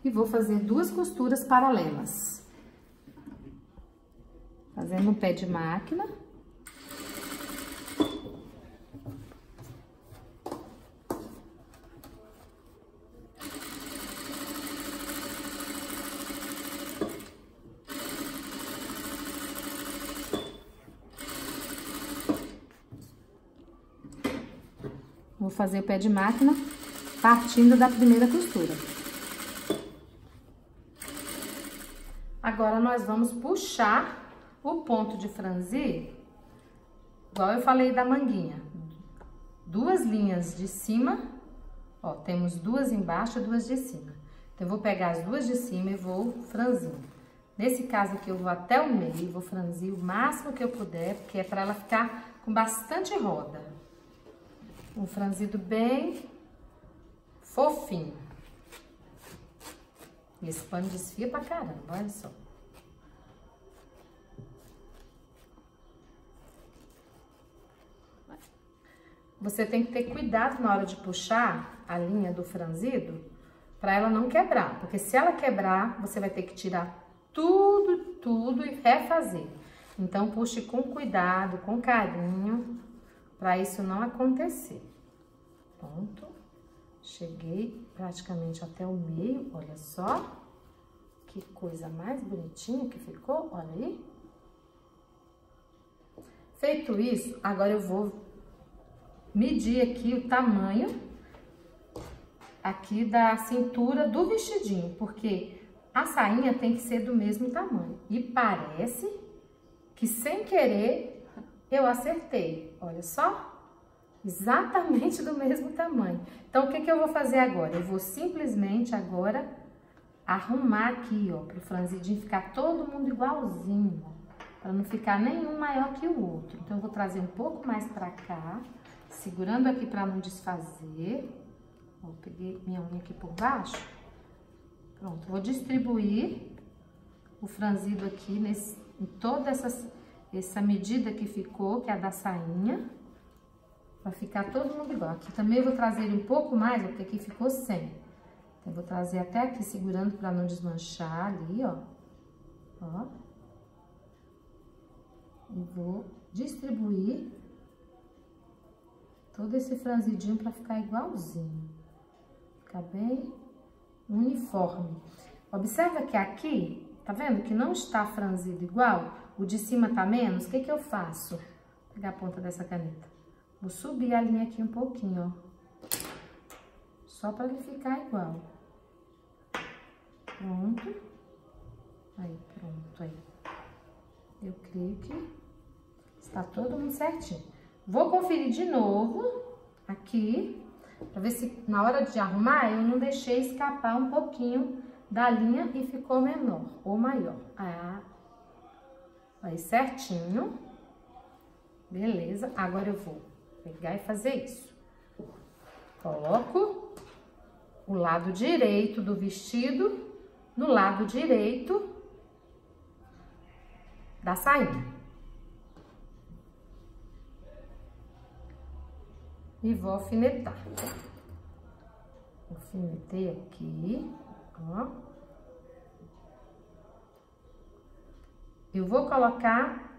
e vou fazer duas costuras paralelas. Fazendo um pé de máquina. Vou fazer o pé de máquina partindo da primeira costura. Agora, nós vamos puxar o ponto de franzir, igual eu falei da manguinha. 2 linhas de cima, ó, temos 2 embaixo e 2 de cima. Então, eu vou pegar as 2 de cima e vou franzir. Nesse caso aqui, eu vou até o meio, vou franzir o máximo que eu puder, porque é para ela ficar com bastante roda. Um franzido bem fofinho. E esse pano desfia pra caramba, olha só. Você tem que ter cuidado na hora de puxar a linha do franzido, para ela não quebrar. Porque se ela quebrar, você vai ter que tirar tudo e refazer. Então, puxe com cuidado, com carinho, para isso não acontecer. Pronto. Cheguei praticamente até o meio, olha só. Que coisa mais bonitinha que ficou, olha aí. Feito isso, agora eu vou medir aqui o tamanho aqui da cintura do vestidinho, porque a sainha tem que ser do mesmo tamanho. E parece que sem querer eu acertei, olha só. Exatamente do mesmo tamanho. Então, o que eu vou fazer agora? Eu vou simplesmente agora arrumar aqui, ó, pro franzidinho ficar todo mundo igualzinho, para não ficar nenhum maior que o outro. Então, eu vou trazer um pouco mais pra cá, segurando aqui para não desfazer. Ó, peguei minha unha aqui por baixo. Pronto, vou distribuir o franzido aqui em toda essa medida que ficou, que é a da sainha. Vai ficar todo mundo igual. Aqui também eu vou trazer um pouco mais, porque aqui ficou sem. Então, eu vou trazer até aqui, segurando para não desmanchar ali, ó. Ó. E vou distribuir todo esse franzidinho para ficar igualzinho. Ficar bem uniforme. Observa que aqui, tá vendo que não está franzido igual? O de cima tá menos. O que eu faço? Vou pegar a ponta dessa caneta. Vou subir a linha aqui um pouquinho, ó. Só para ele ficar igual. Pronto. Aí, pronto, aí. Eu creio que está todo mundo certinho. Vou conferir de novo aqui, para ver se na hora de arrumar eu não deixei escapar um pouquinho da linha e ficou menor ou maior. Aí, certinho. Beleza, agora eu vou pegar e fazer isso. Coloco o lado direito do vestido no lado direito da sainha. E vou alfinetar. Alfinetei aqui, ó. Eu vou colocar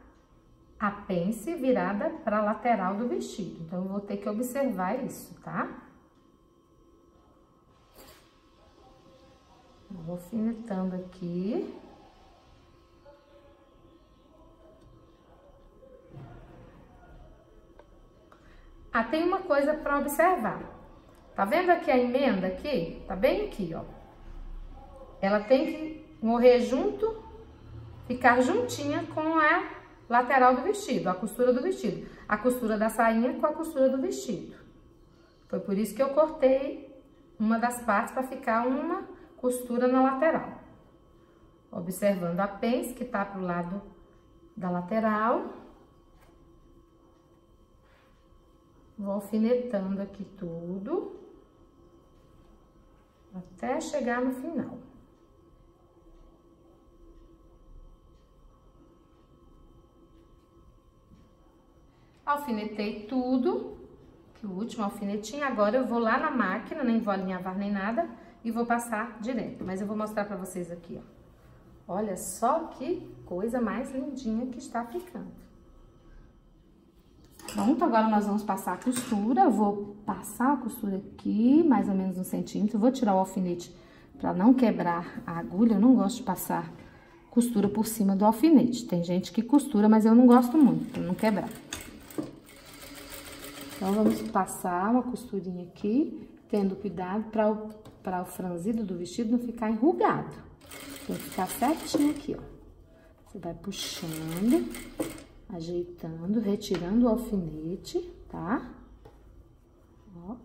a pence virada para a lateral do vestido. Então, eu vou ter que observar isso, tá? Vou alfinetando aqui. Ah, tem uma coisa para observar. Tá vendo aqui a emenda aqui? Tá bem aqui, ó. Ela tem que morrer junto, ficar juntinha com a lateral do vestido, a costura do vestido. A costura da sainha com a costura do vestido. Foi por isso que eu cortei uma das partes para ficar uma costura na lateral. Observando a pence que tá pro lado da lateral. Vou alfinetando aqui tudo, até chegar no final. Alfinetei tudo, que o último alfinetinho. Agora eu vou lá na máquina, nem vou alinhavar nem nada, e vou passar direto. Mas eu vou mostrar pra vocês aqui, ó. Olha só que coisa mais lindinha que está ficando. Pronto, agora nós vamos passar a costura. Eu vou passar a costura aqui, mais ou menos 1 centímetro. Vou tirar o alfinete para não quebrar a agulha. Eu não gosto de passar costura por cima do alfinete. Tem gente que costura, mas eu não gosto muito, para não quebrar. Então, vamos passar uma costurinha aqui, tendo cuidado para o franzido do vestido não ficar enrugado. Tem que ficar certinho aqui, ó. Você vai puxando, ajeitando, retirando o alfinete, tá? Ó.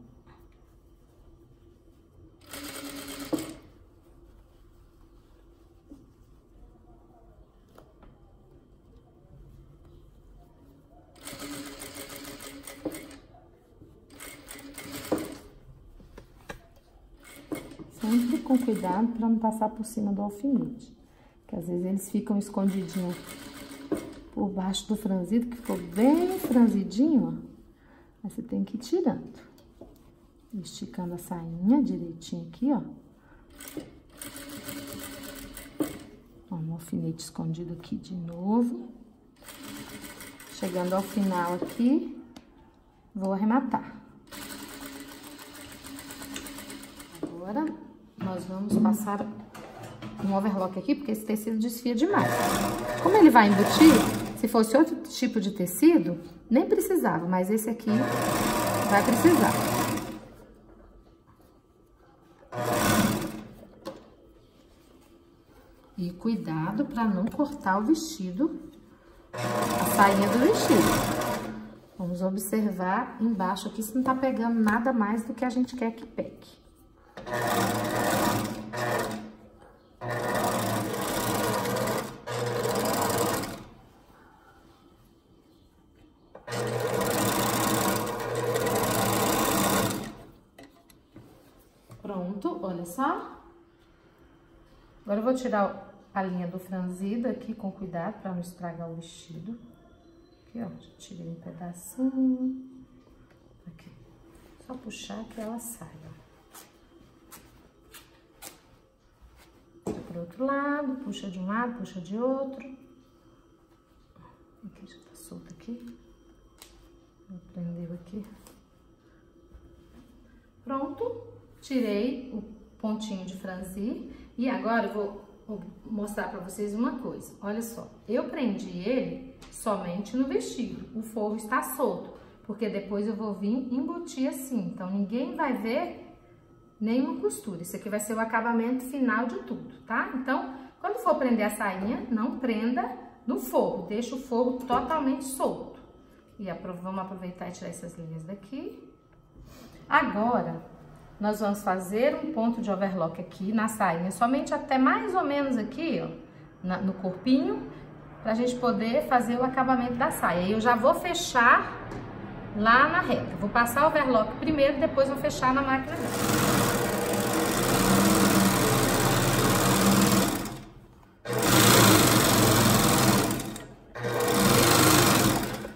Sempre com cuidado para não passar por cima do alfinete. Que às vezes eles ficam escondidinhos por baixo do franzido, que ficou bem franzidinho, ó. Aí você tem que ir tirando. Esticando a sainha direitinho aqui, ó. Ó, um alfinete escondido aqui de novo. Chegando ao final aqui, vou arrematar. Agora, nós vamos passar um overlock aqui, porque esse tecido desfia demais. Como ele vai embutir, se fosse outro tipo de tecido, nem precisava, mas esse aqui vai precisar. E cuidado para não cortar o vestido, a sainha do vestido. Vamos observar embaixo aqui se não tá pegando nada mais do que a gente quer que pegue. Pronto, olha só. Agora eu vou tirar a linha do franzido aqui com cuidado para não estragar o vestido. Aqui, ó, já tirei um pedacinho. Aqui. Só puxar que ela sai, ó. Pro outro lado, puxa de um lado, puxa de outro. Aqui já tá solto aqui. Prendeu aqui. Pronto, tirei o pontinho de franzir e agora eu vou mostrar pra vocês uma coisa. Olha só, eu prendi ele somente no vestido, o forro está solto, porque depois eu vou vir embutir assim, então ninguém vai ver nenhuma costura. Isso aqui vai ser o acabamento final de tudo, tá? Então, quando for prender a sainha, não prenda no forro, deixa o forro totalmente solto. E vamos aproveitar e tirar essas linhas daqui. Agora, nós vamos fazer um ponto de overlock aqui na sainha, somente até mais ou menos aqui, ó, no corpinho, pra gente poder fazer o acabamento da saia. E eu já vou fechar lá na reta. Vou passar o overlock primeiro, depois vou fechar na máquina reta.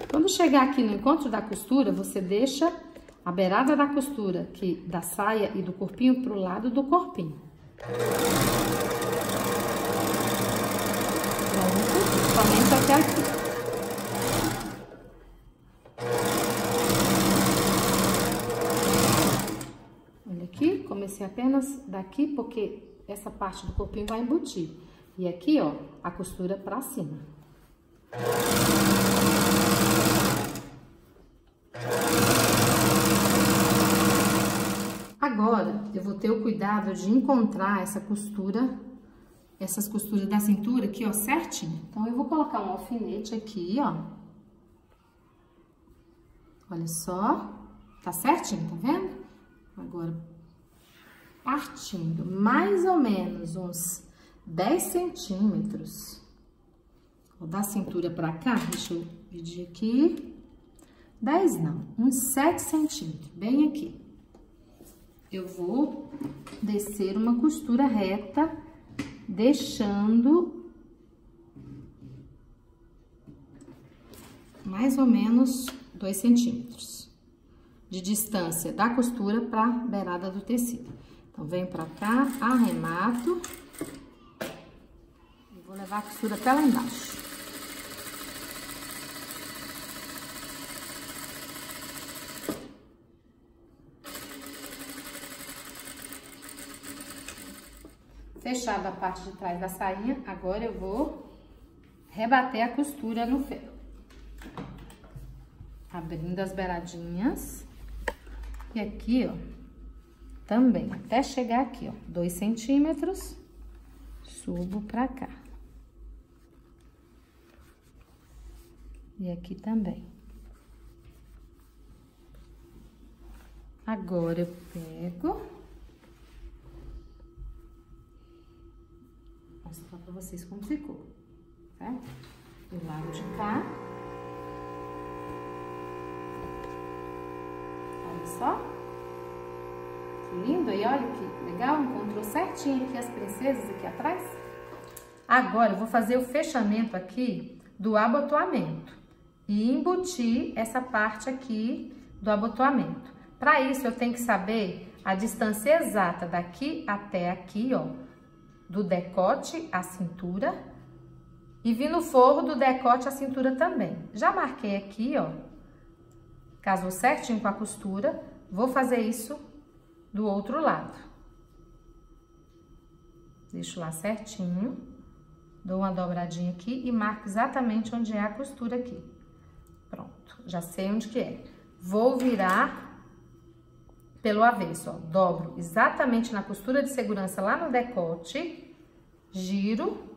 Quando chegar aqui no encontro da costura, você deixa a beirada da costura aqui da saia e do corpinho pro lado do corpinho. Pronto, somente até aqui. Olha aqui, comecei apenas daqui porque essa parte do corpinho vai embutir. E aqui, ó, a costura pra cima. Agora, eu vou ter o cuidado de encontrar essa costura, essas costuras da cintura aqui, ó, certinho. Então, eu vou colocar um alfinete aqui, ó. Olha só, tá certinho, tá vendo? Agora, partindo mais ou menos uns 10 centímetros, ó, da cintura pra cá, deixa eu medir aqui, 10 não, uns 7 centímetros, bem aqui. Eu vou descer uma costura reta, deixando mais ou menos 2 centímetros de distância da costura para a beirada do tecido. Então, venho pra cá, arremato e vou levar a costura até lá embaixo. Fechada a parte de trás da sainha, agora eu vou rebater a costura no ferro. Abrindo as beiradinhas. E aqui, ó, também, até chegar aqui, ó, 2 centímetros, subo pra cá. E aqui também. Agora eu pego. Vou mostrar pra vocês como ficou, certo? Do lado de cá. Olha só. Que lindo aí, olha que legal. Encontrou certinho aqui as princesas aqui atrás. Agora eu vou fazer o fechamento aqui do abotoamento. E embutir essa parte aqui do abotoamento. Para isso, eu tenho que saber a distância exata daqui até aqui, ó, do decote à cintura. E vir no forro do decote à cintura também. Já marquei aqui, ó, casou certinho com a costura. Vou fazer isso do outro lado. Deixo lá certinho. Dou uma dobradinha aqui e marco exatamente onde é a costura aqui. Pronto, já sei onde que é. Vou virar pelo avesso, ó. Dobro exatamente na costura de segurança lá no decote. Giro.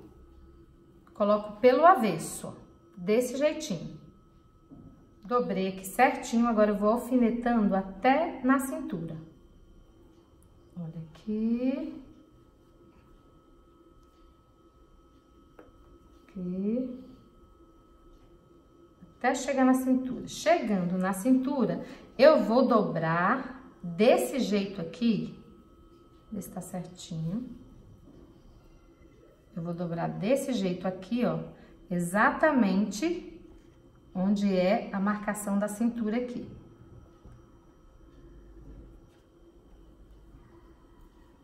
Coloco pelo avesso, ó. Desse jeitinho. Dobrei aqui certinho, agora eu vou alfinetando até na cintura. Olha aqui. Aqui. Até chegar na cintura. Chegando na cintura, eu vou dobrar desse jeito aqui. Ver se tá certinho. Eu vou dobrar desse jeito aqui, ó. Exatamente onde é a marcação da cintura aqui.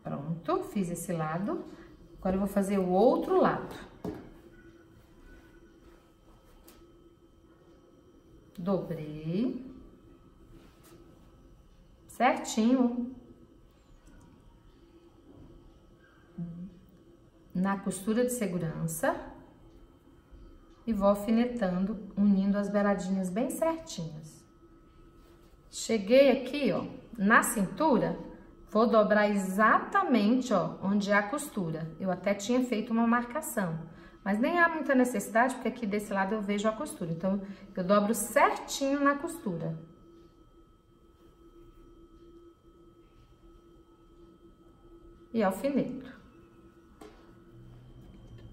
Pronto, fiz esse lado. Agora eu vou fazer o outro lado. Dobrei. Certinho. Na costura de segurança. E vou alfinetando, unindo as beiradinhas bem certinhas. Cheguei aqui, ó, na cintura, vou dobrar exatamente, ó, onde é a costura. Eu até tinha feito uma marcação, mas nem há muita necessidade, porque aqui desse lado eu vejo a costura. Então, eu dobro certinho na costura. E alfineto.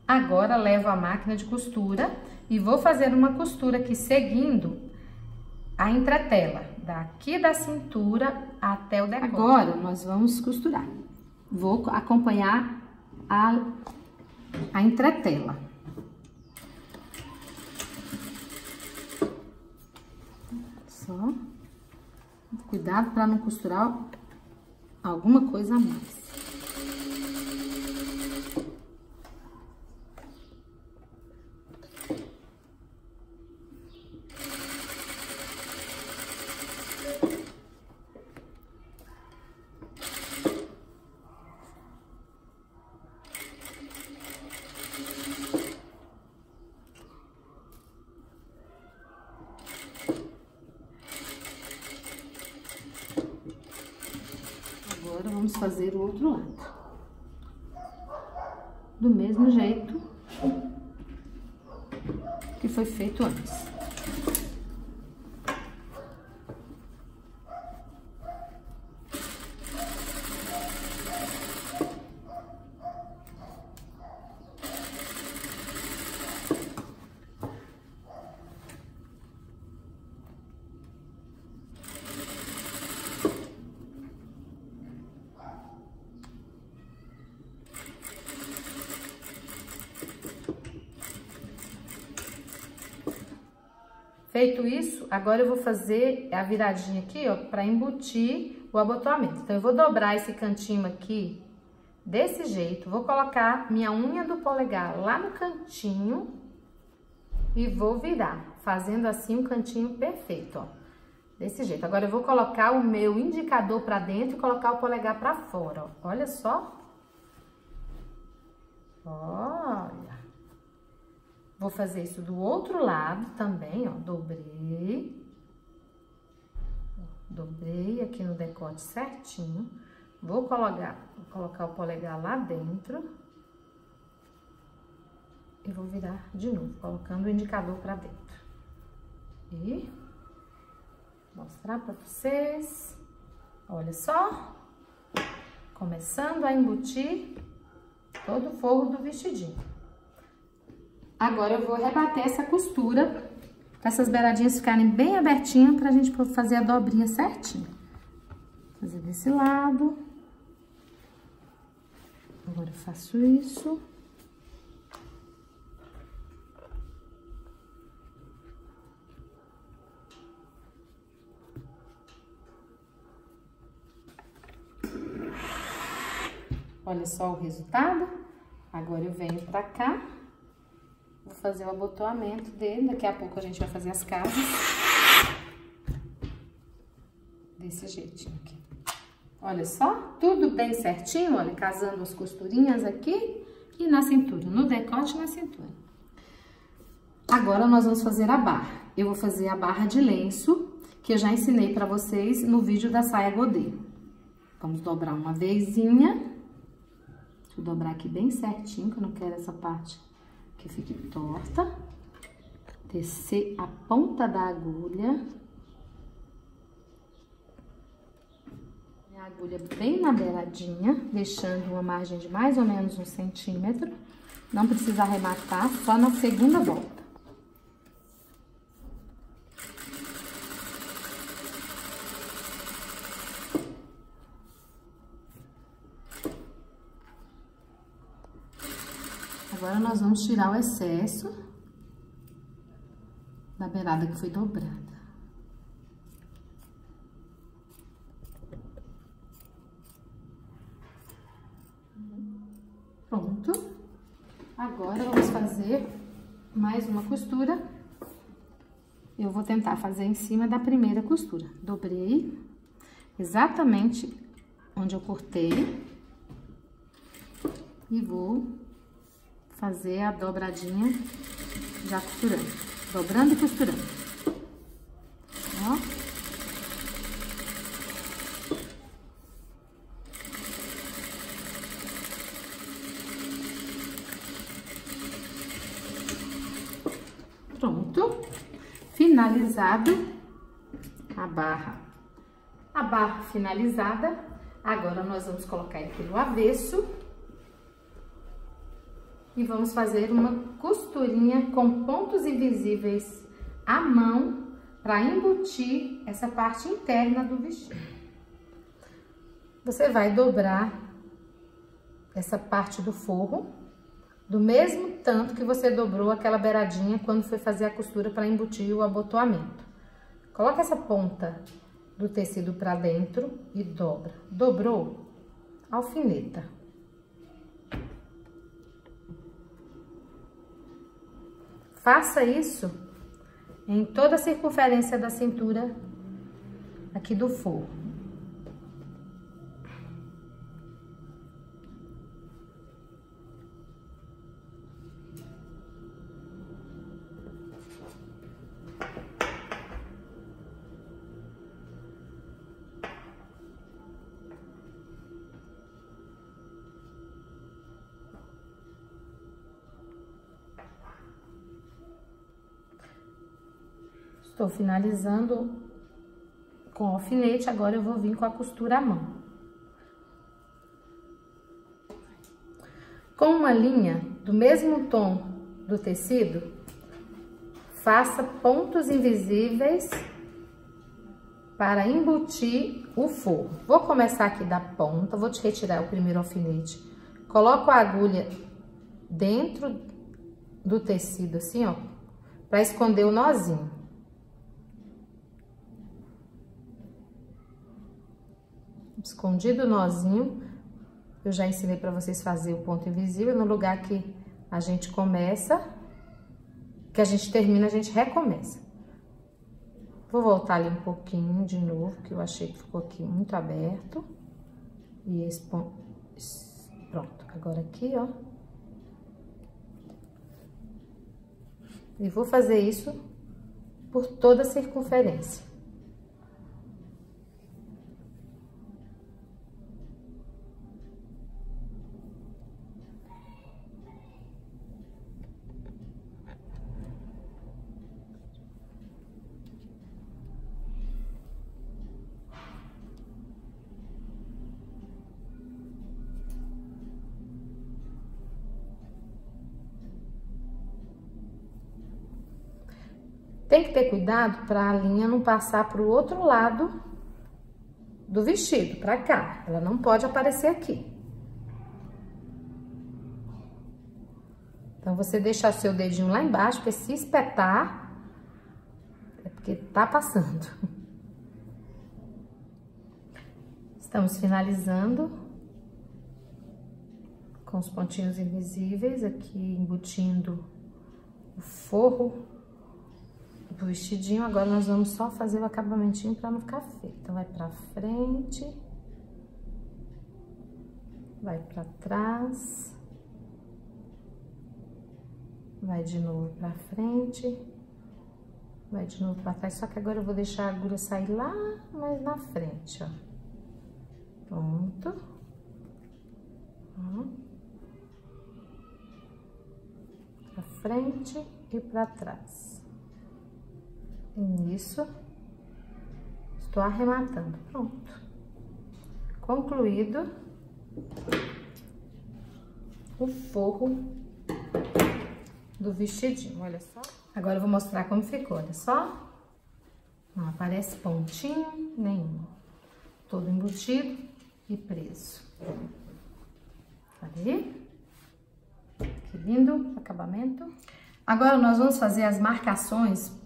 Agora, levo a máquina de costura e vou fazer uma costura aqui, seguindo a entretela, daqui da cintura até o decote. Agora, nós vamos costurar. Vou acompanhar a entretela. Só. Cuidado para não costurar alguma coisa a mais. Agora, vamos fazer o outro lado. Do mesmo jeito que foi feito antes. Feito isso, agora eu vou fazer a viradinha aqui, ó, pra embutir o abotoamento. Então, eu vou dobrar esse cantinho aqui desse jeito, vou colocar minha unha do polegar lá no cantinho e vou virar, fazendo assim um cantinho perfeito, ó, desse jeito. Agora, eu vou colocar o meu indicador pra dentro e colocar o polegar pra fora, ó. Olha só. Olha. Vou fazer isso do outro lado também, ó, dobrei. Dobrei aqui no decote certinho. Vou colocar o polegar lá dentro. E vou virar de novo, colocando o indicador pra dentro. E mostrar pra vocês. Olha só. Começando a embutir todo o forro do vestidinho. Agora eu vou rebater essa costura, para essas beiradinhas ficarem bem abertinhas, pra gente fazer a dobrinha certinho. Vou fazer desse lado. Agora eu faço isso. Olha só o resultado. Agora eu venho pra cá. Vou fazer o abotoamento dele. Daqui a pouco a gente vai fazer as casas. Desse jeitinho aqui. Olha só, tudo bem certinho, olha, casando as costurinhas aqui e na cintura, no decote e na cintura. Agora nós vamos fazer a barra. Eu vou fazer a barra de lenço, que eu já ensinei pra vocês no vídeo da saia godê. Vamos dobrar uma vezinha. Deixa eu dobrar aqui bem certinho, que eu não quero essa parte que fique torta. Descer a ponta da agulha. A agulha bem na beiradinha, deixando uma margem de mais ou menos 1 centímetro. Não precisa arrematar, só na segunda volta. Agora, nós vamos tirar o excesso da beirada que foi dobrada. Pronto. Agora, vamos fazer mais uma costura. Eu vou tentar fazer em cima da primeira costura. Dobrei exatamente onde eu cortei e vou fazer a dobradinha já costurando, dobrando e costurando. Ó. Pronto. Finalizado a barra. A barra finalizada. Agora, nós vamos colocar aqui no avesso. E vamos fazer uma costurinha com pontos invisíveis à mão para embutir essa parte interna do vestido. Você vai dobrar essa parte do forro do mesmo tanto que você dobrou aquela beiradinha quando foi fazer a costura para embutir o abotoamento. Coloca essa ponta do tecido para dentro e dobra. Dobrou, alfineta. Faça isso em toda a circunferência da cintura aqui do forro. Estou finalizando com alfinete, agora eu vou vir com a costura à mão. Com uma linha do mesmo tom do tecido, faça pontos invisíveis para embutir o forro. Vou começar aqui da ponta, vou te retirar o primeiro alfinete. Coloco a agulha dentro do tecido, assim, ó, para esconder o nozinho. Escondido o nozinho, eu já ensinei para vocês fazer o ponto invisível no lugar que a gente começa, que a gente termina, a gente recomeça. Vou voltar ali um pouquinho de novo, que eu achei que ficou aqui muito aberto. E esse ponto, pronto, agora aqui, ó. E vou fazer isso por toda a circunferência. Tem que ter cuidado para a linha não passar para o outro lado do vestido, para cá. Ela não pode aparecer aqui. Então, você deixar seu dedinho lá embaixo, porque se espetar, é porque tá passando. Estamos finalizando com os pontinhos invisíveis aqui, embutindo o forro do vestidinho. Agora, nós vamos só fazer o acabamentinho para não ficar feio. Então, vai pra frente, vai pra trás, vai de novo pra frente, vai de novo pra trás. Só que agora eu vou deixar a agulha sair lá mais na frente, ó. Pronto. Ó. Pra frente e pra trás. E isso, estou arrematando. Pronto. Concluído o forro do vestidinho, olha só. Agora eu vou mostrar como ficou, olha só. Não aparece pontinho nenhum. Todo embutido e preso. Ali. Que lindo acabamento. Agora nós vamos fazer as marcações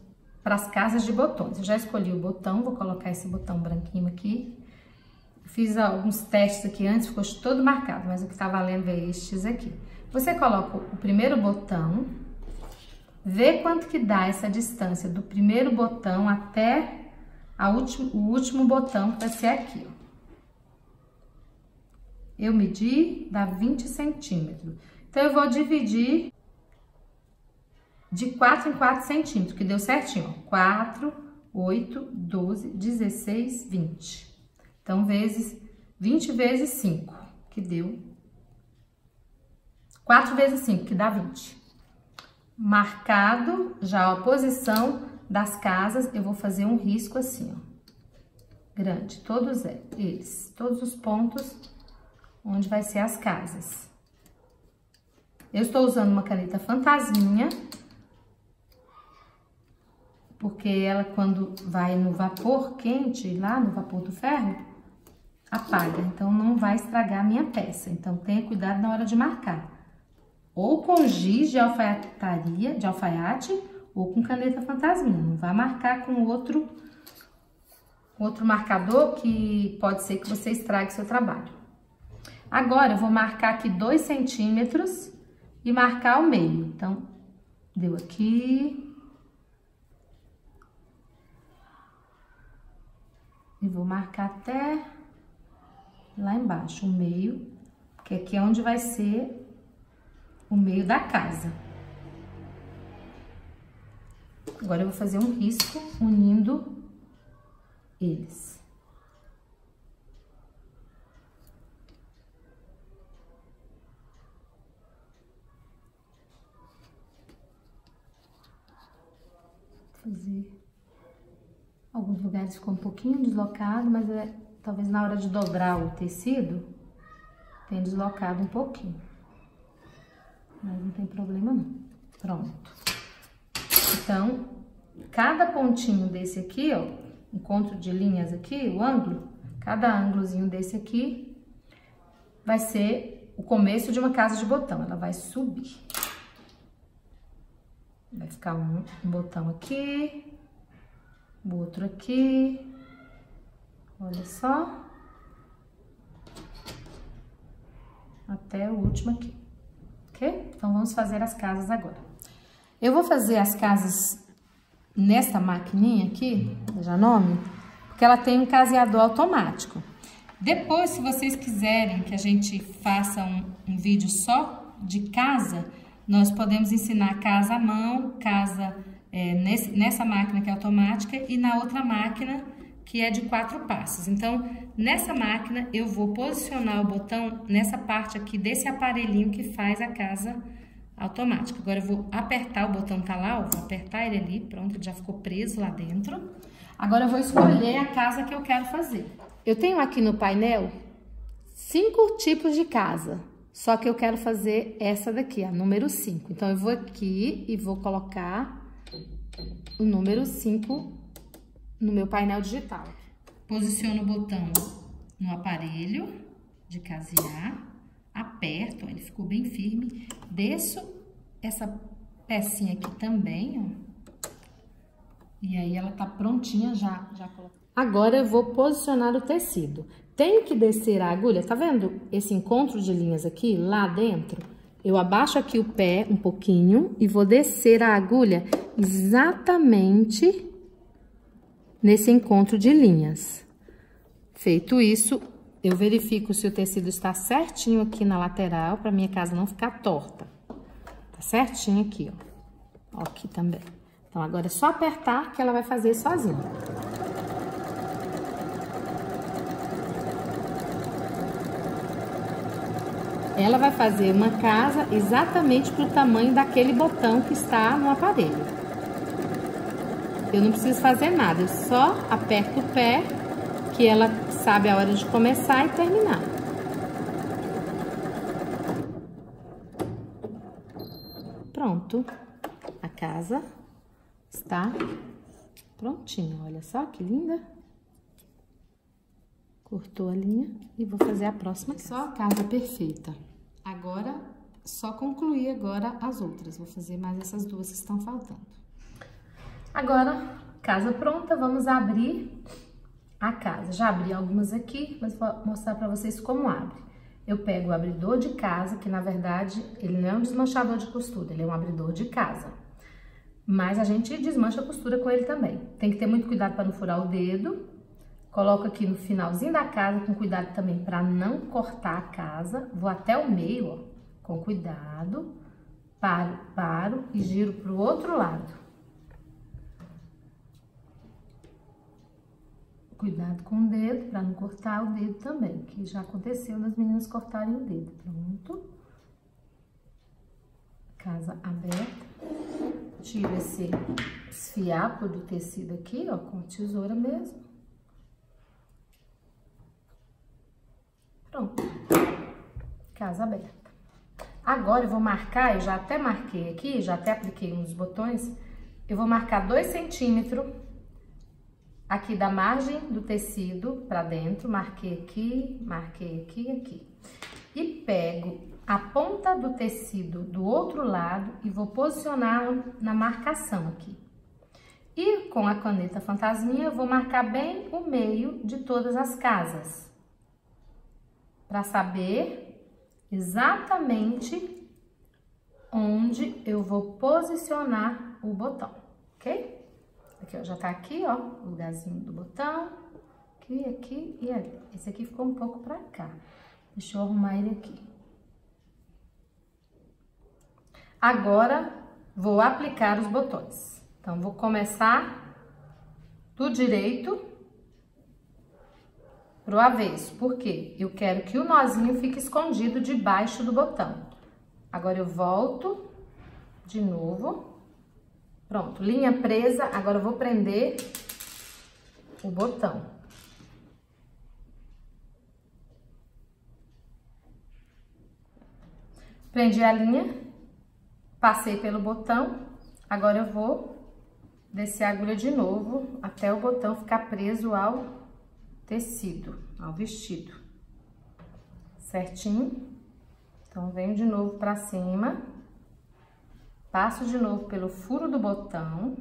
para as casas de botões. Eu já escolhi o botão, vou colocar esse botão branquinho aqui. Fiz alguns testes aqui antes, ficou todo marcado, mas o que tá valendo é estes aqui. Você coloca o primeiro botão, vê quanto que dá essa distância do primeiro botão até o último botão, que vai ser aqui, ó. Eu medi, dá 20 centímetros. Então, eu vou dividir de 4 em 4 centímetros, que deu certinho, ó. 4, 8, 12, 16, 20. Então, 20 vezes 5, que deu 4 vezes 5, que dá 20. Marcado já a posição das casas, eu vou fazer um risco assim, ó. Grande, todos eles, todos os pontos onde vai ser as casas. Eu estou usando uma caneta fantasminha, porque ela, quando vai no vapor quente, lá no vapor do ferro, apaga. Então, não vai estragar a minha peça. Então, tenha cuidado na hora de marcar. Ou com giz de alfaiate, ou com caneta fantasminha. Não vai marcar com outro marcador, que pode ser que você estrague seu trabalho. Agora, eu vou marcar aqui 2 centímetros e marcar o meio. Então, deu aqui. E vou marcar até lá embaixo, o meio, porque aqui é onde vai ser o meio da casa. Agora, eu vou fazer um risco unindo eles. Alguns lugares ficou um pouquinho deslocado, mas talvez na hora de dobrar o tecido tenha deslocado um pouquinho. Mas não tem problema não. Pronto. Então, cada pontinho desse aqui, ó, encontro de linhas aqui, o ângulo, cada ângulozinho desse aqui vai ser o começo de uma casa de botão. Ela vai subir. Vai ficar um botão aqui, o outro aqui, olha só, até o último aqui, ok? Então, vamos fazer as casas agora. Eu vou fazer as casas nessa maquininha aqui, veja o nome, porque ela tem um caseador automático. Depois, se vocês quiserem que a gente faça um vídeo só de casa, nós podemos ensinar casa à mão, casa nessa máquina que é automática e na outra máquina que é de 4 passos. Então, nessa máquina eu vou posicionar o botão nessa parte aqui desse aparelhinho que faz a casa automática. Agora eu vou apertar, o botão tá lá, ó, vou apertar ele ali, pronto, ele já ficou preso lá dentro. Agora eu vou escolher a casa que eu quero fazer. Eu tenho aqui no painel 5 tipos de casa. Só que eu quero fazer essa daqui, a número 5. Então, eu vou aqui e vou colocar o número 5 no meu painel digital. Posiciono o botão no aparelho de casear, aperto, ele ficou bem firme, desço essa pecinha aqui também, ó. E aí ela tá prontinha já coloquei. Agora eu vou posicionar o tecido. Tenho que descer a agulha, tá vendo esse encontro de linhas aqui, lá dentro? Eu abaixo aqui o pé um pouquinho e vou descer a agulha exatamente nesse encontro de linhas. Feito isso, eu verifico se o tecido está certinho aqui na lateral, para minha casa não ficar torta. Tá certinho aqui, ó. Ó, aqui também. Então, agora é só apertar que ela vai fazer sozinha. Ela vai fazer uma casa exatamente pro tamanho daquele botão que está no aparelho. Eu não preciso fazer nada, eu só aperto o pé, que ela sabe a hora de começar e terminar. Pronto, a casa está prontinha, olha só que linda. Cortou a linha e vou fazer a próxima casa. Só a casa perfeita. Agora, só concluir agora as outras. Vou fazer mais essas duas que estão faltando. Agora, casa pronta, vamos abrir a casa. Já abri algumas aqui, mas vou mostrar pra vocês como abre. Eu pego o abridor de casa, que na verdade, ele não é um desmanchador de costura, ele é um abridor de casa. Mas a gente desmancha a costura com ele também. Tem que ter muito cuidado para não furar o dedo. Coloco aqui no finalzinho da casa, com cuidado também para não cortar a casa. Vou até o meio, ó, com cuidado. Paro e giro pro outro lado. Cuidado com o dedo, para não cortar o dedo também, que já aconteceu das meninas cortarem o dedo. Pronto. Casa aberta. Tiro esse fiapo do tecido aqui, ó, com tesoura mesmo. Pronto. Casa aberta. Agora eu vou marcar, eu já até marquei aqui, já até apliquei uns botões. Eu vou marcar 2 centímetros aqui da margem do tecido pra dentro. Marquei aqui, aqui. E pego a ponta do tecido do outro lado e vou posicionar na marcação aqui. E com a caneta fantasminha eu vou marcar bem o meio de todas as casas, para saber exatamente onde eu vou posicionar o botão, ok? Aqui, ó, já tá aqui, ó, o lugarzinho do botão, aqui e ali. Esse aqui ficou um pouco pra cá. Deixa eu arrumar ele aqui. Agora, vou aplicar os botões. Então, vou começar do direito pro avesso. Por quê? Eu quero que o nozinho fique escondido debaixo do botão. Agora, eu volto de novo. Pronto, linha presa. Agora, eu vou prender o botão. Prendi a linha, passei pelo botão, agora eu vou descer a agulha de novo até o botão ficar preso ao tecido, ao vestido. Certinho? Então, venho de novo pra cima, passo de novo pelo furo do botão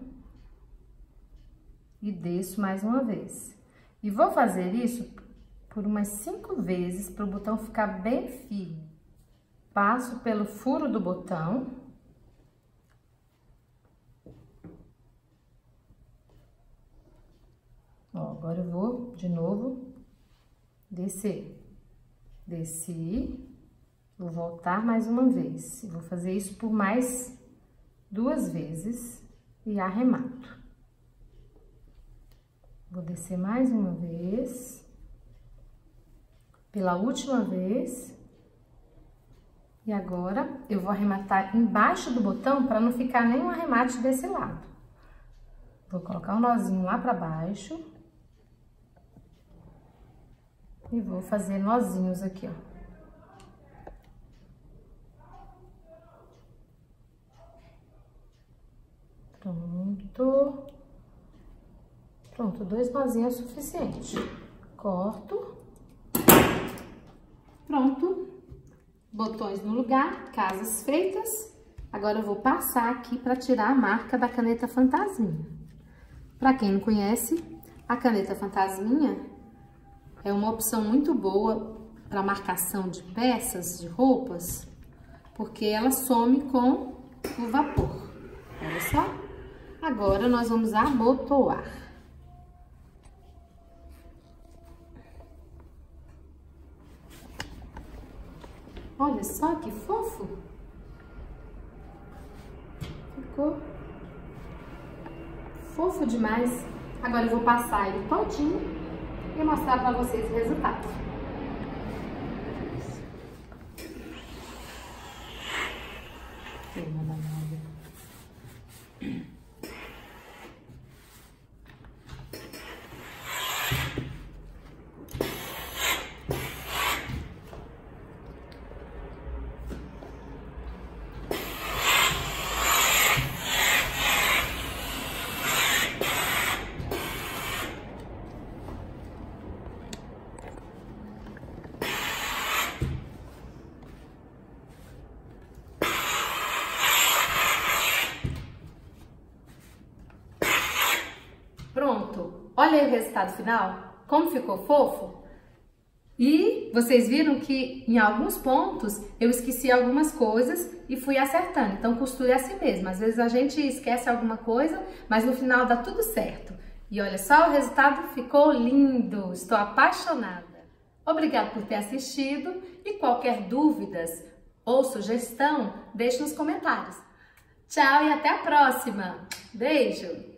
e desço mais uma vez. E vou fazer isso por umas 5 vezes para o botão ficar bem firme. Passo pelo furo do botão. Ó, agora eu vou de novo descer. Desci, vou voltar mais uma vez. Vou fazer isso por mais 2 vezes e arremato. Vou descer mais uma vez. Pela última vez. E agora, eu vou arrematar embaixo do botão para não ficar nenhum arremate desse lado. Vou colocar um nozinho lá para baixo. E vou fazer nozinhos aqui, ó. Pronto. Pronto. Pronto, 2 nozinhos é o suficiente. Corto. Pronto. Botões no lugar, casas feitas. Agora eu vou passar aqui para tirar a marca da caneta Fantasminha. Para quem não conhece, a caneta Fantasminha é uma opção muito boa para marcação de peças, de roupas, porque ela some com o vapor. Olha só. Agora nós vamos abotoar. Olha só que fofo. Ficou fofo demais. Agora eu vou passar ele todinho e mostrar para vocês o resultado. Pronto, olha aí o resultado final, como ficou fofo. E vocês viram que em alguns pontos eu esqueci algumas coisas e fui acertando. Então costure assim mesmo, às vezes a gente esquece alguma coisa, mas no final dá tudo certo. E olha só, o resultado ficou lindo, estou apaixonada. Obrigada por ter assistido e qualquer dúvidas ou sugestão, deixe nos comentários. Tchau e até a próxima. Beijo!